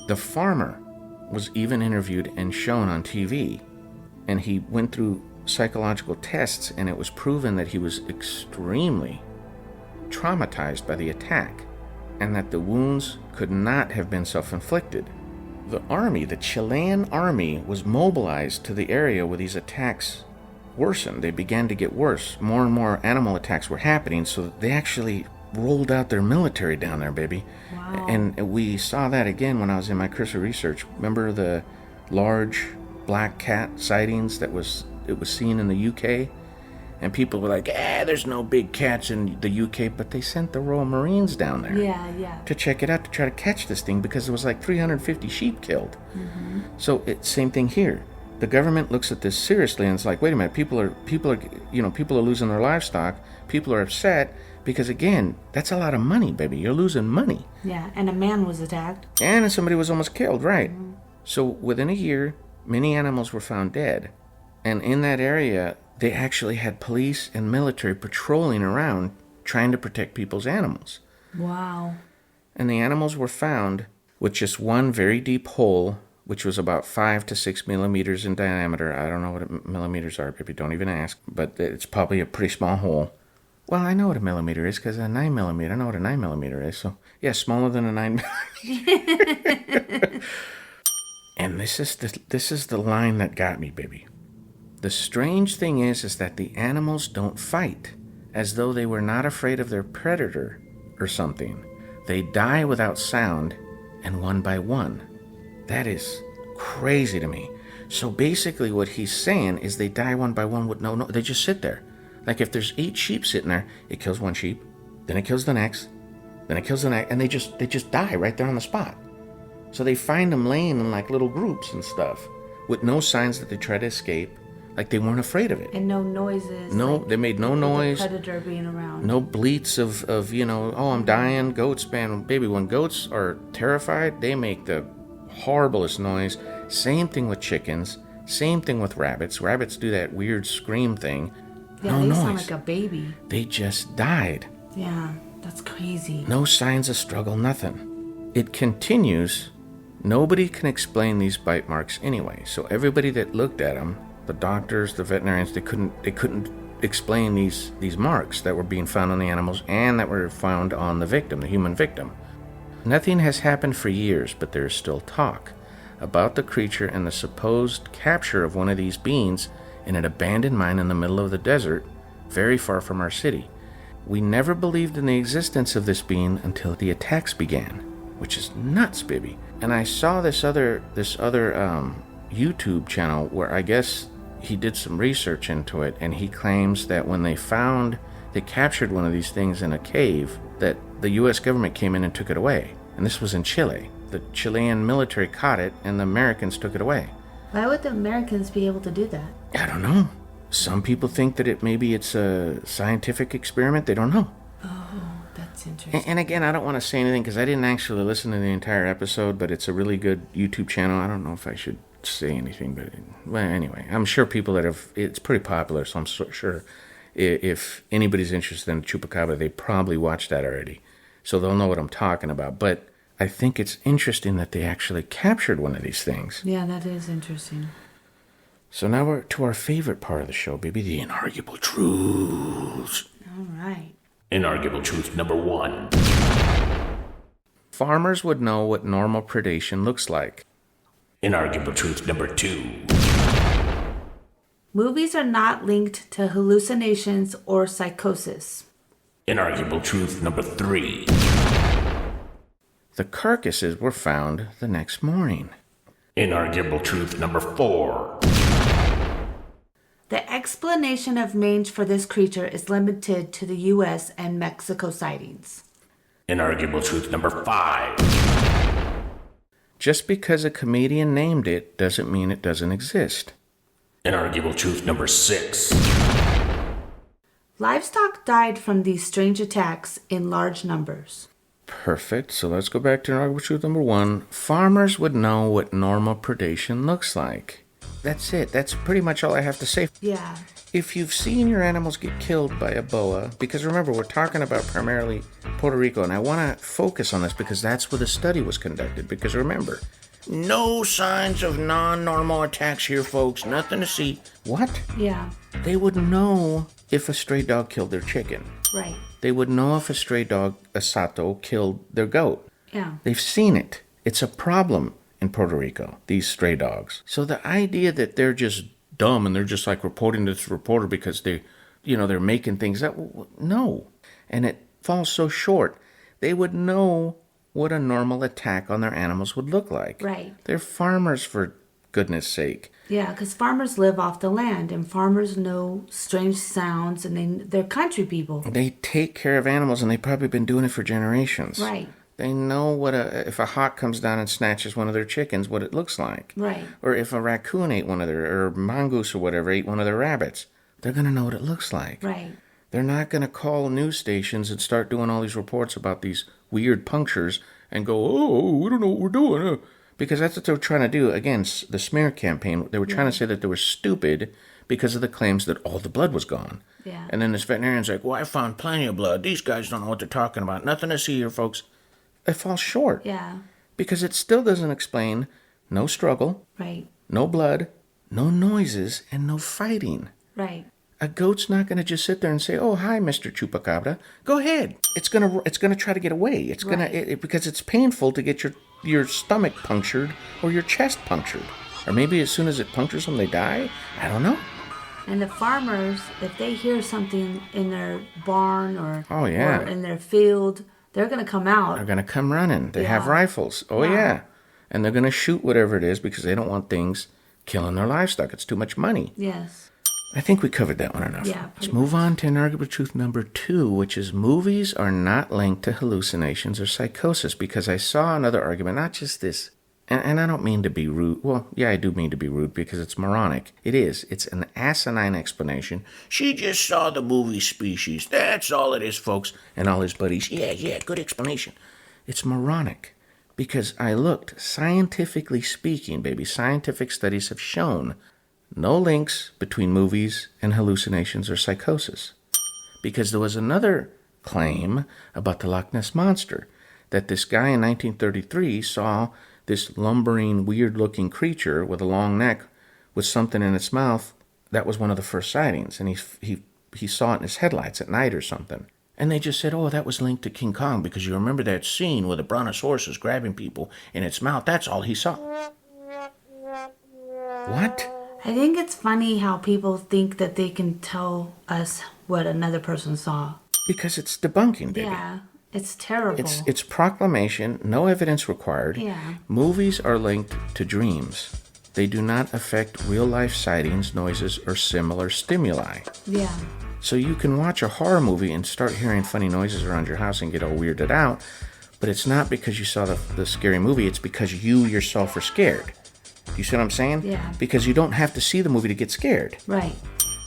The farmer was even interviewed and shown on TV, and he went through psychological tests, and it was proven that he was extremely traumatized by the attack, and that the wounds could not have been self-inflicted. The army, the Chilean army, was mobilized to the area where these attacks worsened. They began to get worse. More and more animal attacks were happening, so they actually rolled out their military down there, baby. Wow. And we saw that again when I was in my cursory research. Remember the large black cat sightings it was seen in the UK? And people were like, there's no big cats in the UK, but they sent the Royal Marines down there to check it out, to try to catch this thing, because there was like 350 sheep killed. Mm-hmm. So it's same thing here. The government looks at this seriously, and it's like, wait a minute, people are losing their livestock. People are upset because, again, that's a lot of money, baby. You're losing money. Yeah, and a man was attacked. And somebody was almost killed, right? Mm-hmm. So within a year, many animals were found dead. And in that area, they actually had police and military patrolling around trying to protect people's animals. Wow. And the animals were found with just one very deep hole, which was about 5 to 6 millimeters in diameter. I don't know what millimeters are, baby. Don't even ask. But it's probably a pretty small hole. Well, I know what a millimeter is because a 9 millimeter. I know what a 9 millimeter is. So, yeah, smaller than a 9 millimeter. And this is the line that got me, baby. The strange thing is that the animals don't fight, as though they were not afraid of their predator or something. They die without sound, and one by one. That is crazy to me. So basically what he's saying is they die one by one with no, they just sit there. Like if there's 8 sheep sitting there, it kills one sheep, then it kills the next, then it kills the next, and they just die right there on the spot. So they find them laying in like little groups and stuff, with no signs that they try to escape. Like they weren't afraid of it. And no noises. No, they made no noise. The predator being around. No bleats of I'm dying. Goats, man, baby, when goats are terrified, they make the horriblest noise. Same thing with chickens. Same thing with rabbits. Rabbits do that weird scream thing. Yeah, no they noise. sound like a baby. They just died. Yeah, that's crazy. No signs of struggle, nothing. It continues. Nobody can explain these bite marks anyway. So everybody that looked at them, the doctors, the veterinarians, they couldn't explain these marks that were being found on the animals and that were found on the victim, the human victim. Nothing has happened for years, but there is still talk about the creature and the supposed capture of one of these beings in an abandoned mine in the middle of the desert, very far from our city. We never believed in the existence of this being until the attacks began, which is nuts, baby. And I saw this other YouTube channel where I guess he did some research into it, and he claims that when they captured one of these things in a cave, that the U.S. government came in and took it away. And this was in Chile. The Chilean military caught it, and the Americans took it away. Why would the Americans be able to do that? I don't know. Some people think that maybe it's a scientific experiment. They don't know. Oh, that's interesting. And again, I don't want to say anything because I didn't actually listen to the entire episode, but it's a really good YouTube channel. I don't know if I should say anything, but well, anyway, I'm sure people it's pretty popular, so I'm sure if anybody's interested in Chupacabra, they probably watched that already, so they'll know what I'm talking about. But I think it's interesting that they actually captured one of these things. Yeah, that is interesting. So now we're to our favorite part of the show, baby, the inarguable truths. All right. Inarguable truth number 1. Farmers would know what normal predation looks like. Inarguable truth number 2. Movies are not linked to hallucinations or psychosis. Inarguable truth number 3. The carcasses were found the next morning. Inarguable truth number 4. The explanation of mange for this creature is limited to the U.S. and Mexico sightings. Inarguable truth number 5. Just because a comedian named it doesn't mean it doesn't exist. Inarguable truth number 6. Livestock died from these strange attacks in large numbers. Perfect. So let's go back to inarguable truth number 1. Farmers would know what normal predation looks like. That's it. That's pretty much all I have to say. Yeah. If you've seen your animals get killed by a boa, because remember, we're talking about primarily Puerto Rico, and I want to focus on this because that's where the study was conducted. Because remember, no signs of non-normal attacks here, folks. Nothing to see. What? Yeah. They would know if a stray dog killed their chicken. Right. They would know if a stray dog, a sato, killed their goat. Yeah. They've seen it. It's a problem in Puerto Rico, these stray dogs. So the idea that they're just dumb and they're just like reporting to this reporter because they're making things up, no. And it falls so short. They would know what a normal attack on their animals would look like. Right. They're farmers, for goodness sake. Yeah, because farmers live off the land, and farmers know strange sounds, and they're country people. They take care of animals, and they've probably been doing it for generations. Right. They know if a hawk comes down and snatches one of their chickens, what it looks like. Right. Or if a raccoon ate one of or mongoose or whatever ate one of their rabbits, they're going to know what it looks like. Right. They're not going to call news stations and start doing all these reports about these weird punctures and go, oh, we don't know what we're doing. Because that's what they were trying to do. Again, the smear campaign, they were trying to say that they were stupid because of the claims that all the blood was gone. Yeah. And then this veterinarian's like, well, I found plenty of blood. These guys don't know what they're talking about. Nothing to see here, folks. It falls short. Yeah. Because it still doesn't explain no struggle, Right. no blood, no noises, and no fighting. Right. A goat's not going to just sit there and say, "Oh, hi, Mr. Chupacabra. Go ahead." It's gonna try to get away. It's gonna because it's painful to get your stomach punctured or your chest punctured, or maybe as soon as it punctures them, they die. I don't know. And the farmers, if they hear something in their barn or Oh, yeah. or in their field, they're gonna come out. They're gonna come running. They have Yeah. rifles. Oh Yeah. yeah, and they're gonna shoot whatever it is because they don't want things killing their livestock. It's too much money. Yes. I think we covered that one enough. Yeah, Let's pretty move on to inarguable truth number 2, which is movies are not linked to hallucinations or psychosis, because I saw another argument, not just this, and I don't mean to be rude. Well, yeah, I do mean to be rude because it's moronic. It is. It's an asinine explanation. She just saw the movie Species. That's all it is, folks. And all his buddies, yeah, good explanation. It's moronic because I looked, scientifically speaking, baby, scientific studies have shown no links between movies and hallucinations or psychosis. Because there was another claim about the Loch Ness Monster, that this guy in 1933 saw this lumbering, weird-looking creature with a long neck with something in its mouth. That was one of the first sightings, and he saw it in his headlights at night or something. And they just said, oh, that was linked to King Kong, because you remember that scene where the brontosaurus is grabbing people in its mouth. That's all he saw. What? I think it's funny how people think that they can tell us what another person saw. Because it's debunking, baby. Yeah, it's terrible. It's proclamation, no evidence required. Yeah. Movies are linked to dreams. They do not affect real-life sightings, noises, or similar stimuli. Yeah. So you can watch a horror movie and start hearing funny noises around your house and get all weirded out, but it's not because you saw the scary movie, it's because you yourself are scared. Do you see what I'm saying? Yeah. Because you don't have to see the movie to get scared. Right.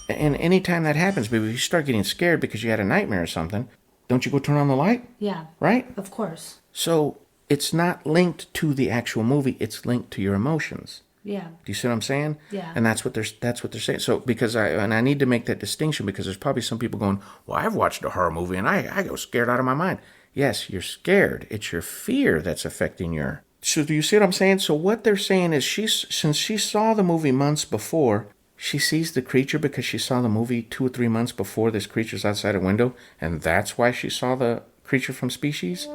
And anytime that happens, baby, if you start getting scared because you had a nightmare or something, don't you go turn on the light? Yeah. Right? Of course. So it's not linked to the actual movie, it's linked to your emotions. Yeah. Do you see what I'm saying? Yeah. And that's what they're saying. So because I need to make that distinction, because there's probably some people going, well, I've watched a horror movie and I go scared out of my mind. Yes, you're scared. It's your fear that's affecting your... So do you see what I'm saying? So what they're saying is since she saw the movie months before, she sees the creature because she saw the movie 2 or 3 months before this creature's outside a window, and that's why she saw the creature from Species?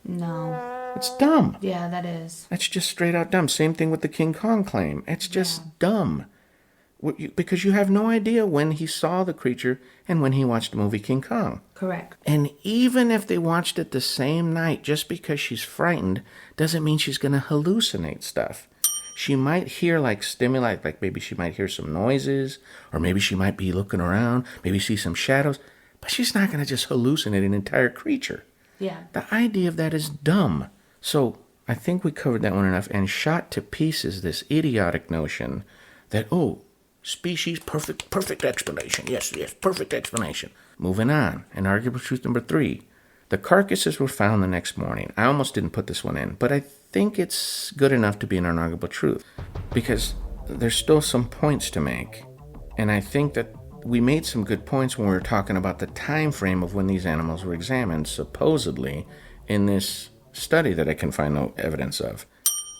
No. It's dumb. Yeah, that is. That's just straight out dumb. Same thing with the King Kong claim. It's just dumb. Because you have no idea when he saw the creature and when he watched the movie King Kong. Correct. And even if they watched it the same night, just because she's frightened, doesn't mean she's going to hallucinate stuff. She might hear like stimuli, like maybe she might hear some noises, or maybe she might be looking around, maybe see some shadows, but she's not going to just hallucinate an entire creature. Yeah. The idea of that is dumb. So I think we covered that one enough, and shot to pieces this idiotic notion that, oh, Species, perfect explanation. Yes, perfect explanation. Moving on. Inarguable truth number 3. The carcasses were found the next morning. I almost didn't put this one in, but I think it's good enough to be an unarguable truth because there's still some points to make. And I think that we made some good points when we were talking about the time frame of when these animals were examined, supposedly in this study that I can find no evidence of.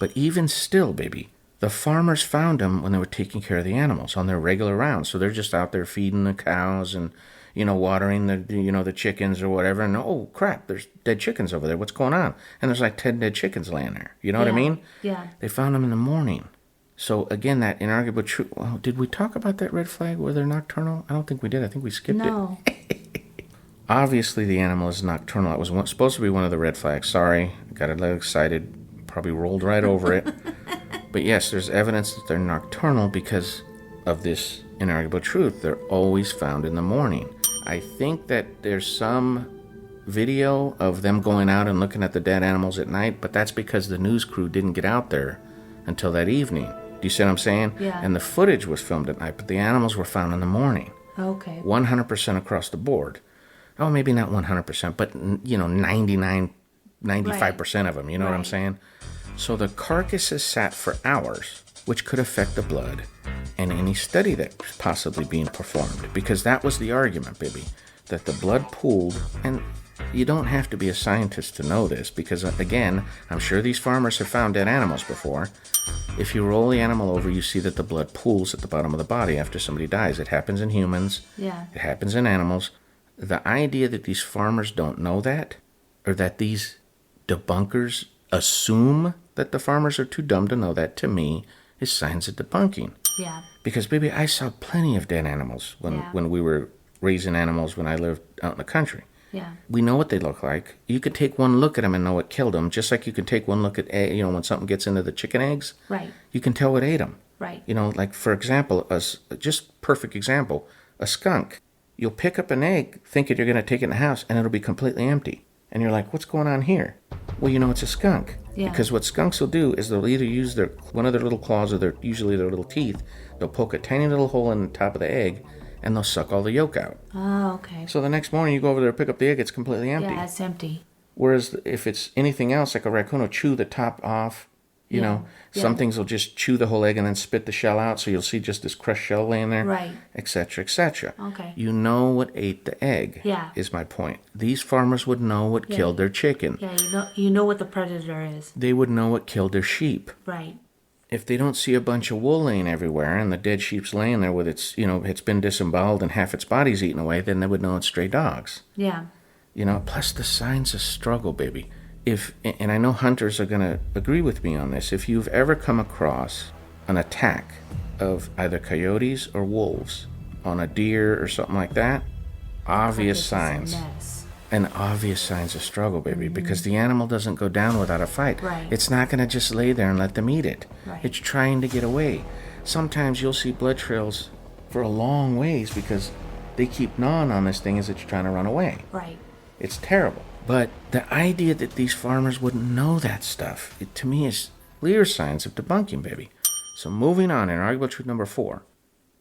But even still, baby, the farmers found them when they were taking care of the animals on their regular rounds. So they're just out there feeding the cows and, watering the chickens or whatever. And, oh, crap, there's dead chickens over there. What's going on? And there's like 10 dead chickens laying there. You know what I mean? Yeah. They found them in the morning. So, again, that inarguable truth. Well, did we talk about that red flag where they're nocturnal? I don't think we did. I think we skipped it. Obviously, the animal is nocturnal. It was supposed to be one of the red flags. Sorry. I got a little excited. Probably rolled right over it. But, yes, there's evidence that they're nocturnal because of this inarguable truth. They're always found in the morning. I think that there's some video of them going out and looking at the dead animals at night, but that's because the news crew didn't get out there until that evening. Do you see what I'm saying? Yeah. And the footage was filmed at night, but the animals were found in the morning. Okay. 100% across the board. Oh, maybe not 100%, but, 95% of them. You know what I'm saying? So the carcasses sat for hours, which could affect the blood and any study that was possibly being performed. Because that was the argument, baby, that the blood pooled. And you don't have to be a scientist to know this because, again, I'm sure these farmers have found dead animals before. If you roll the animal over, you see that the blood pools at the bottom of the body after somebody dies. It happens in humans. Yeah. It happens in animals. The idea that these farmers don't know that, or that these debunkers assume that the farmers are too dumb to know that, to me, is signs of debunking. Yeah. Because, baby, I saw plenty of dead animals when we were raising animals when I lived out in the country. Yeah. We know what they look like. You could take one look at them and know what killed them, just like you can take one look at, when something gets into the chicken eggs. Right. You can tell what ate them. Right. Like, for example, just perfect example, a skunk. You'll pick up an egg thinking you're going to take it in the house, and it'll be completely empty. And you're like, what's going on here? Well, it's a skunk. Yeah. Because what skunks will do is they'll either use one of their little claws or usually their little teeth. They'll poke a tiny little hole in the top of the egg, and they'll suck all the yolk out. Oh, okay. So the next morning you go over there, pick up the egg, it's completely empty. Yeah, it's empty. Whereas if it's anything else, like a raccoon will chew the top off, some things will just chew the whole egg and then spit the shell out, so you'll see just this crushed shell laying there. Right. Etc., etc. Okay. You know what ate the egg, is my point. These farmers would know what killed their chicken. Yeah, you know what the predator is. They would know what killed their sheep. Right. If they don't see a bunch of wool laying everywhere and the dead sheep's laying there with its, it's been disemboweled and half its body's eaten away, then they would know it's stray dogs. Yeah. Plus the signs of struggle, baby. And I know hunters are going to agree with me on this, if you've ever come across an attack of either coyotes or wolves on a deer or something like that, obvious signs. And obvious signs of struggle, baby, because the animal doesn't go down without a fight. Right. It's not going to just lay there and let them eat it. Right. It's trying to get away. Sometimes you'll see blood trails for a long ways because they keep gnawing on this thing as it's trying to run away. Right. It's terrible. But the idea that these farmers wouldn't know that stuff, to me, is clear signs of debunking, baby. So moving on, inarguable truth number 4.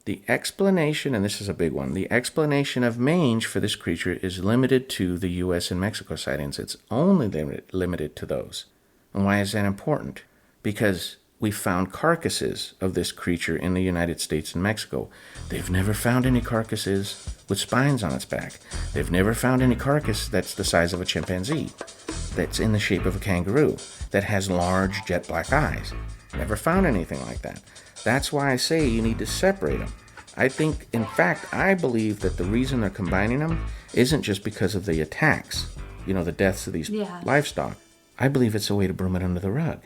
The explanation, and this is a big one, the explanation of mange for this creature is limited to the U.S. and Mexico sightings. It's only limited to those. And why is that important? Because we found carcasses of this creature in the United States and Mexico. They've never found any carcasses with spines on its back. They've never found any carcass that's the size of a chimpanzee, that's in the shape of a kangaroo, that has large jet black eyes. Never found anything like that. That's why I say you need to separate them. I think, in fact, I believe that the reason they're combining them isn't just because of the attacks, the deaths of these livestock. I believe it's a way to broom it under the rug.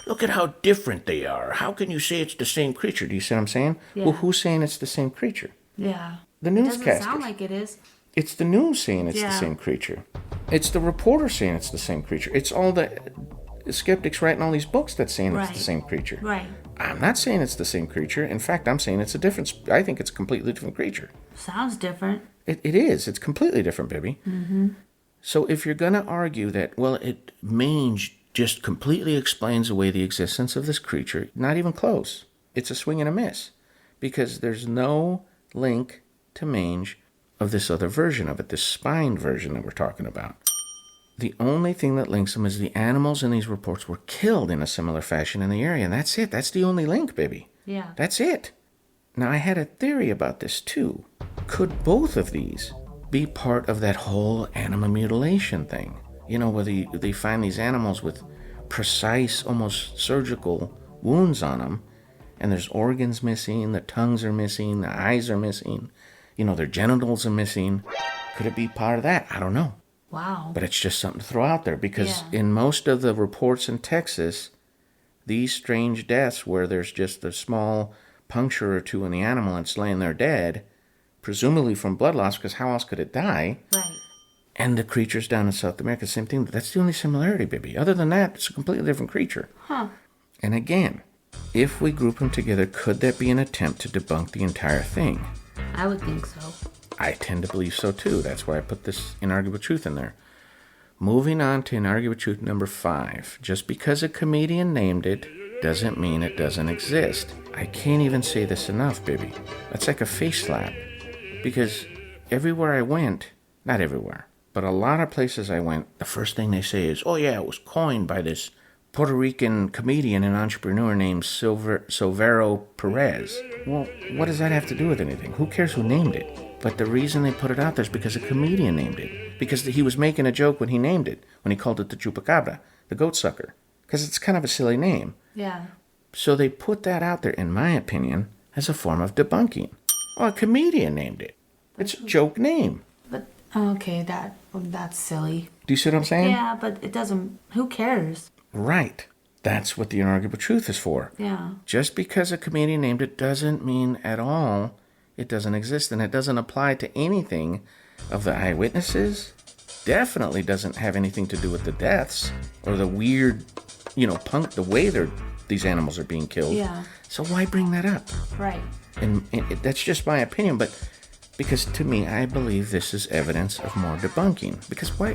Look at how different they are. How can you say it's the same creature? Do you see what I'm saying? Yeah. Well, who's saying it's the same creature? Yeah. The newscasters. It doesn't sound like it is. It's the news saying it's the same creature. It's the reporter saying it's the same creature. It's all the skeptics writing all these books that's saying it's the same creature. Right. I'm not saying it's the same creature. In fact, I'm saying it's a different. I think it's a completely different creature. Sounds different. It is. It's completely different, baby. Mm-hmm. So if you're going to argue that, mange just completely explains away the existence of this creature, not even close. It's a swing and a miss. Because there's no link to mange of this other version of it, this spined version that we're talking about. The only thing that links them is the animals in these reports were killed in a similar fashion in the area, and that's it. That's the only link, baby. Yeah. That's it. Now, I had a theory about this, too. Could both of these be part of that whole animal mutilation thing? You know, where they find these animals with precise, almost surgical wounds on them, and there's organs missing, the tongues are missing, the eyes are missing, you know, their genitals are missing. Could it be part of that? I don't know. Wow. But it's just something to throw out there, because in most of the reports in Texas, these strange deaths where there's just a small puncture or two in the animal and it's laying there dead, presumably from blood loss, because how else could it die? Right. And the creatures down in South America, same thing. That's the only similarity, baby. Other than that, it's a completely different creature. Huh. And again, if we group them together, could that be an attempt to debunk the entire thing? I would think so. I tend to believe so too. That's why I put this inarguable truth in there. Moving on to inarguable truth number 5. Just because a comedian named it doesn't mean it doesn't exist. I can't even say this enough, baby. That's like a face slap. Because everywhere I went, not everywhere, but a lot of places I went, the first thing they say is, oh yeah, it was coined by this Puerto Rican comedian and entrepreneur named Silvero Perez. Well, what does that have to do with anything? Who cares who named it? But the reason they put it out there is because a comedian named it. Because he was making a joke when he named it, when he called it the Chupacabra, the goat sucker. Because it's kind of a silly name. Yeah. So they put that out there, in my opinion, as a form of debunking. Well, a comedian named it. It's a joke name. But, okay, that's silly. Do you see what I'm saying? Yeah, but it doesn't, who cares? Right. That's what the inarguable truth is for. Yeah. Just because a comedian named it doesn't mean at all it doesn't exist, and it doesn't apply to anything of the eyewitnesses. Definitely doesn't have anything to do with the deaths or the weird, the way these animals are being killed. Yeah. So why bring that up? Right. And that's just my opinion, but because to me, I believe this is evidence of more debunking. Because why?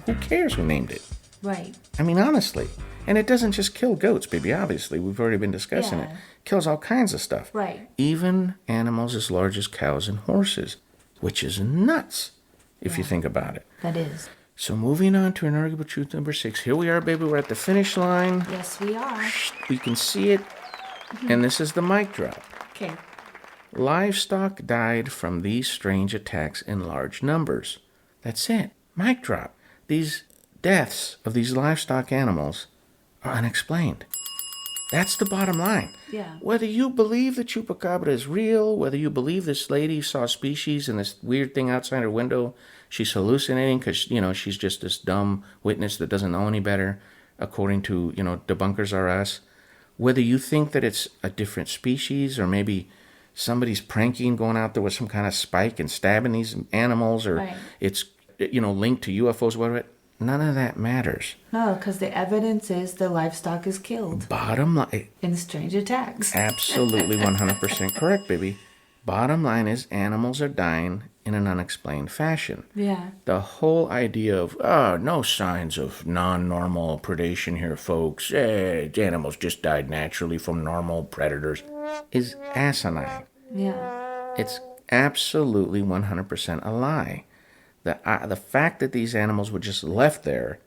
Who cares who named it? Right. I mean, honestly. And it doesn't just kill goats, baby, obviously. We've already been discussing it. Kills all kinds of stuff. Right. Even animals as large as cows and horses, which is nuts if you think about it. That is. So moving on to inarguable truth number 6. Here we are, baby. We're at the finish line. Yes, we are. We can see it. And this is the mic drop. Okay. Livestock died from these strange attacks in large numbers. That's it. Mic drop. These deaths of these livestock animals are unexplained. That's the bottom line. Yeah. Whether you believe the Chupacabra is real, whether you believe this lady saw species in this weird thing outside her window, she's hallucinating because, she's just this dumb witness that doesn't know any better, according to, debunkers are us. Whether you think that it's a different species or maybe somebody's pranking, going out there with some kind of spike and stabbing these animals, or it's, linked to UFOs, whatever, none of that matters. No, because the evidence is the livestock is killed. Bottom line. In strange attacks. Absolutely 100% correct, baby. Bottom line is animals are dying in an unexplained fashion. Yeah. The whole idea of, no signs of non-normal predation here, folks. Animals just died naturally from normal predators is asinine. Yeah. It's absolutely 100% a lie. The fact that these animals were just left there,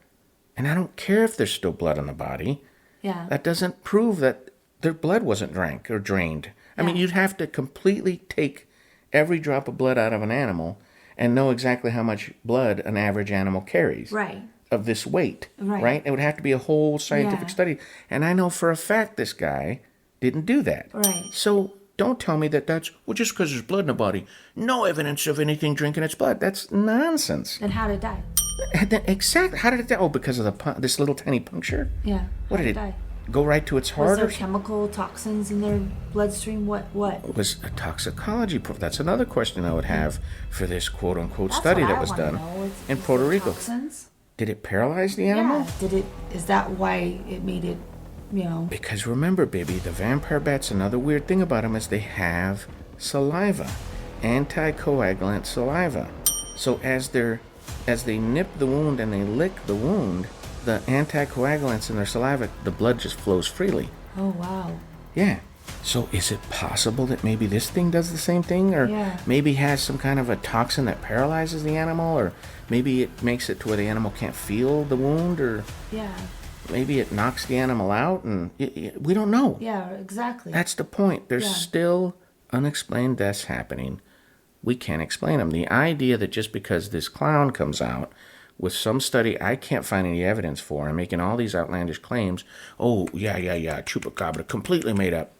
and I don't care if there's still blood on the body, that doesn't prove that their blood wasn't drank or drained. I mean, you'd have to completely take every drop of blood out of an animal and know exactly how much blood an average animal carries. Right. Of this weight. Right. It would have to be a whole scientific study. And I know for a fact this guy didn't do that. Right. So don't tell me that that's, just because there's blood in the body, no evidence of anything drinking its blood. That's nonsense. And how did it die? Exactly. How did it die? Oh, because of this little tiny puncture? Yeah. What did it die? Go right to its heart? Was there chemical toxins in their bloodstream? What? It was a toxicology proof. That's another question I would have for this quote-unquote That's study what that I was wanna done know. in Puerto Rico. Toxins? Did it paralyze the animal? Yeah. Is that why it made it, Because remember, baby, the vampire bats, another weird thing about them is they have saliva, anticoagulant saliva. So as they nip the wound and they lick the wound, the anticoagulants in their saliva, the blood just flows freely. Oh, wow. Yeah. So is it possible that maybe this thing does the same thing? Or maybe has some kind of a toxin that paralyzes the animal? Or maybe it makes it to where the animal can't feel the wound? Or maybe it knocks the animal out? And we don't know. Yeah, exactly. That's the point. There's still unexplained deaths happening. We can't explain them. The idea that just because this clown comes out with some study I can't find any evidence for and making all these outlandish claims, Chupacabra, completely made up.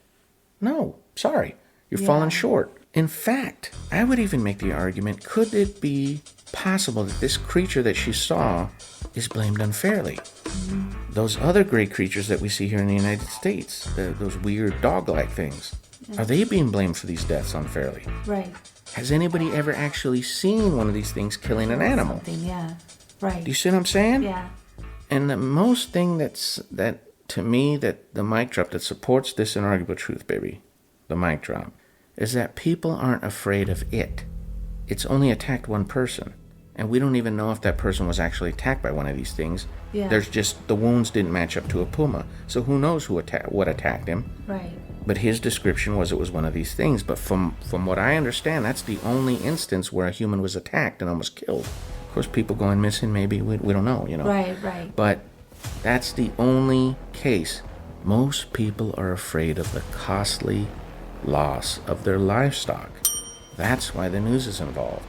No, sorry. You're falling short. In fact, I would even make the argument, could it be possible that this creature that she saw is blamed unfairly? Those other great creatures that we see here in the United States, those weird dog-like things, are they being blamed for these deaths unfairly? Right. Has anybody ever actually seen one of these things killing an animal? Yeah, right. Do you see what I'm saying? Yeah. And the most thing that to me, that the mic drop that supports this inarguable truth, baby, the mic drop, is that people aren't afraid of it. It's only attacked one person. And we don't even know if that person was actually attacked by one of these things. Yeah. There's just, the wounds didn't match up to a puma. So who knows what attacked him. Right. But his description was it was one of these things. But from what I understand, that's the only instance where a human was attacked and almost killed. Of course, people going missing, maybe, we don't know, you know. Right. But that's the only case. Most people are afraid of the costly loss of their livestock. That's why the news is involved.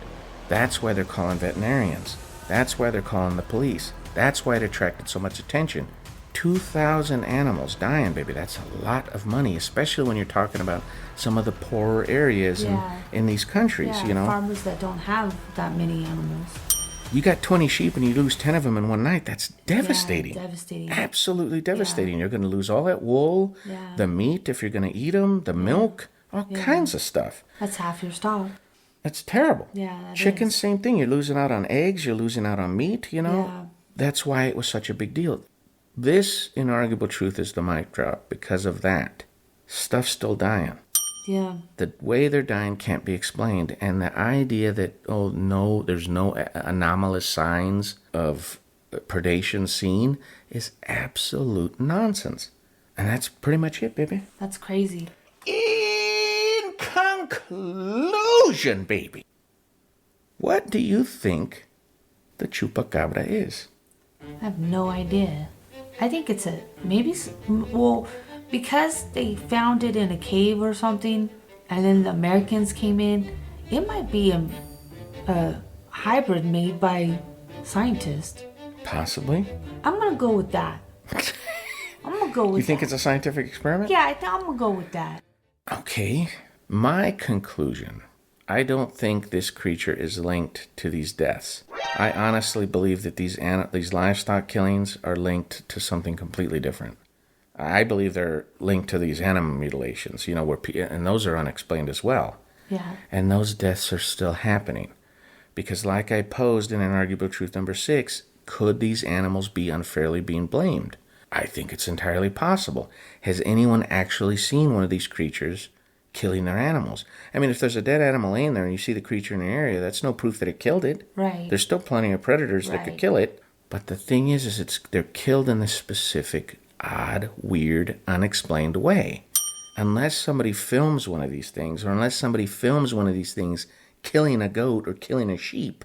That's why they're calling veterinarians. That's why they're calling the police. That's why it attracted so much attention. 2,000 animals dying, baby. That's a lot of money, especially when you're talking about some of the poorer areas in these countries, you know. Farmers that don't have that many animals. You got 20 sheep and you lose 10 of them in one night. That's devastating. Yeah, devastating. Absolutely devastating. You're going to lose all that wool, the meat if you're going to eat them, the milk, all kinds of stuff. That's half your stock. That's terrible. Yeah, Chicken, same thing. You're losing out on eggs. You're losing out on meat, you know. Yeah. That's why it was such a big deal. This inarguable truth is the mic drop. Because of that, stuff's still dying. Yeah. The way they're dying can't be explained. And the idea that, oh, no, there's no anomalous signs of predation seen is absolute nonsense. And that's pretty much it, baby. That's crazy. In conclusion, baby, what do you think the Chupacabra is? I have no idea. I think it's because they found it in a cave or something, and then the Americans came in, it might be a hybrid made by scientists. Possibly. I'm going to go with that. You think it's a scientific experiment? Yeah, I'm going to go with that. Okay. My conclusion, I don't think this creature is linked to these deaths. I honestly believe that these livestock killings are linked to something completely different. I believe they're linked to these animal mutilations, you know, and those are unexplained as well. Yeah. And those deaths are still happening. Because like I posed in Inarguable Truth number 6, could these animals be unfairly being blamed? I think it's entirely possible. Has anyone actually seen one of these creatures killing their animals? I mean, if there's a dead animal laying there and you see the creature in the area, that's no proof that it killed it. Right. There's still plenty of predators that could kill it. But the thing is they're killed in this specific, odd, weird, unexplained way. Unless somebody films one of these things, or unless somebody films one of these things killing a goat or killing a sheep,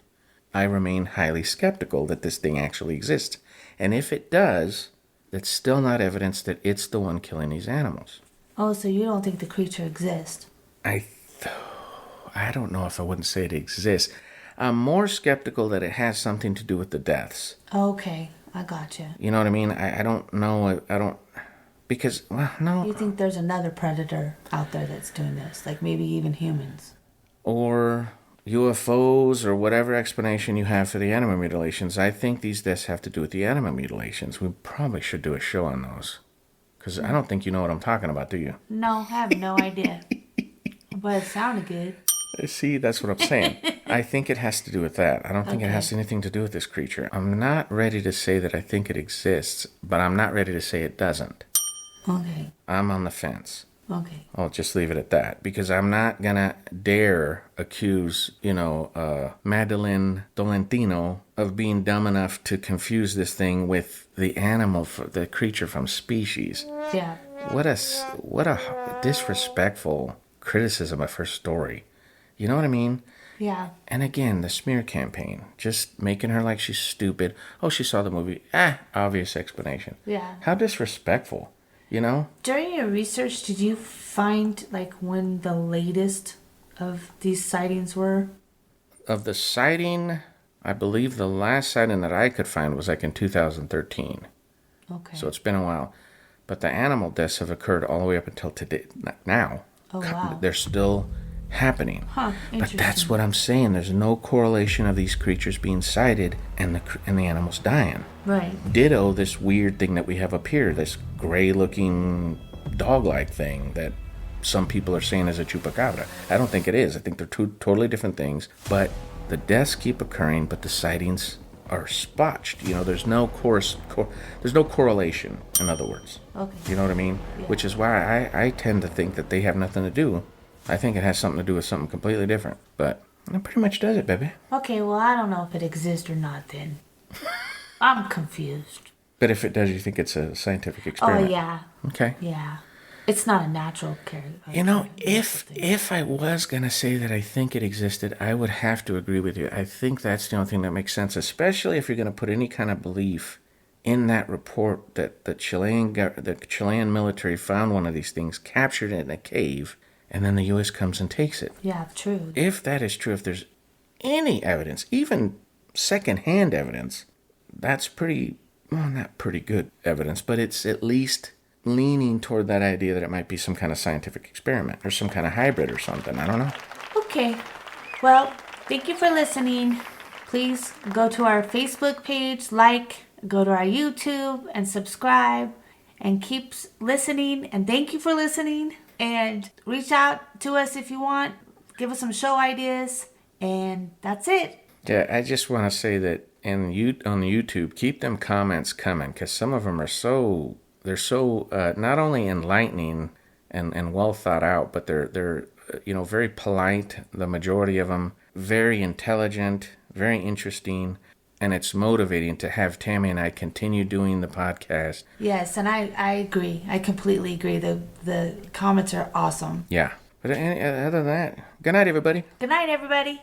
I remain highly skeptical that this thing actually exists. And if it does, that's still not evidence that it's the one killing these animals. Oh, so you don't think the creature exists? I don't know if I wouldn't say it exists. I'm more skeptical that it has something to do with the deaths. Okay, I gotcha. You know what I mean? I don't know. Because, well, no. You think there's another predator out there that's doing this? Like maybe even humans? Or UFOs, or whatever explanation you have for the animal mutilations. I think these deaths have to do with the animal mutilations. We probably should do a show on those. Because I don't think you know what I'm talking about, do you? No, I have no idea. But it sounded good. See, that's what I'm saying. I think it has to do with that. I don't think it has anything to do with this creature. I'm not ready to say that I think it exists, but I'm not ready to say it doesn't. Okay. I'm on the fence. Okay. I'll just leave it at that, because I'm not gonna dare accuse, Madeline Dolentino of being dumb enough to confuse this thing with the creature from Species. Yeah. what a disrespectful criticism of her story. You know what I mean? Yeah. And again, the smear campaign, just making her like she's stupid. Oh, she saw the movie. Obvious explanation. Yeah. How disrespectful, you know? During your research, did you find like when the latest of these sightings were? Of the sighting, I believe the last sighting that I could find was like in 2013. Okay. So it's been a while. But the animal deaths have occurred all the way up until today. Now. Oh, wow. They're still happening. Huh, but that's what I'm saying. There's no correlation of these creatures being sighted and the animals dying. Right. Ditto this weird thing that we have up here, this gray-looking dog-like thing that some people are saying is a chupacabra. I don't think it is. I think they're two totally different things. But the deaths keep occurring, but the sightings are spotched. You know, there's no there's no correlation. In other words. Okay. You know what I mean? Yeah. Which is why I tend to think that they have nothing to do. I think it has something to do with something completely different. But it pretty much does it, baby. Okay, well, I don't know if it exists or not then. I'm confused. But if it does, you think it's a scientific Oh, experiment? yeah. Okay. Yeah. It's not a natural character. You know, if I was going to say that I think it existed, I would have to agree with you. I think that's the only thing that makes sense, especially if you're going to put any kind of belief in that report that the Chilean military found one of these things, captured it in a cave, and then the U.S. comes and takes it. Yeah, true. If that is true, if there's any evidence, even secondhand evidence, that's not pretty good evidence, but it's at least leaning toward that idea that it might be some kind of scientific experiment or some kind of hybrid or something. I don't know. Okay. Well, thank you for listening. Please go to our Facebook page, go to our YouTube and subscribe and keep listening. And thank you for listening. And reach out to us if you want. Give us some show ideas. And that's it. Yeah, I just want to say that on the YouTube, keep them comments coming because some of them are they're so not only enlightening and well thought out, but they're very polite. The majority of them very intelligent, very interesting, and it's motivating to have Tammy and I continue doing the podcast. Yes, and I agree. I completely agree. The comments are awesome. Yeah, but other than that, good night, everybody. Good night, everybody.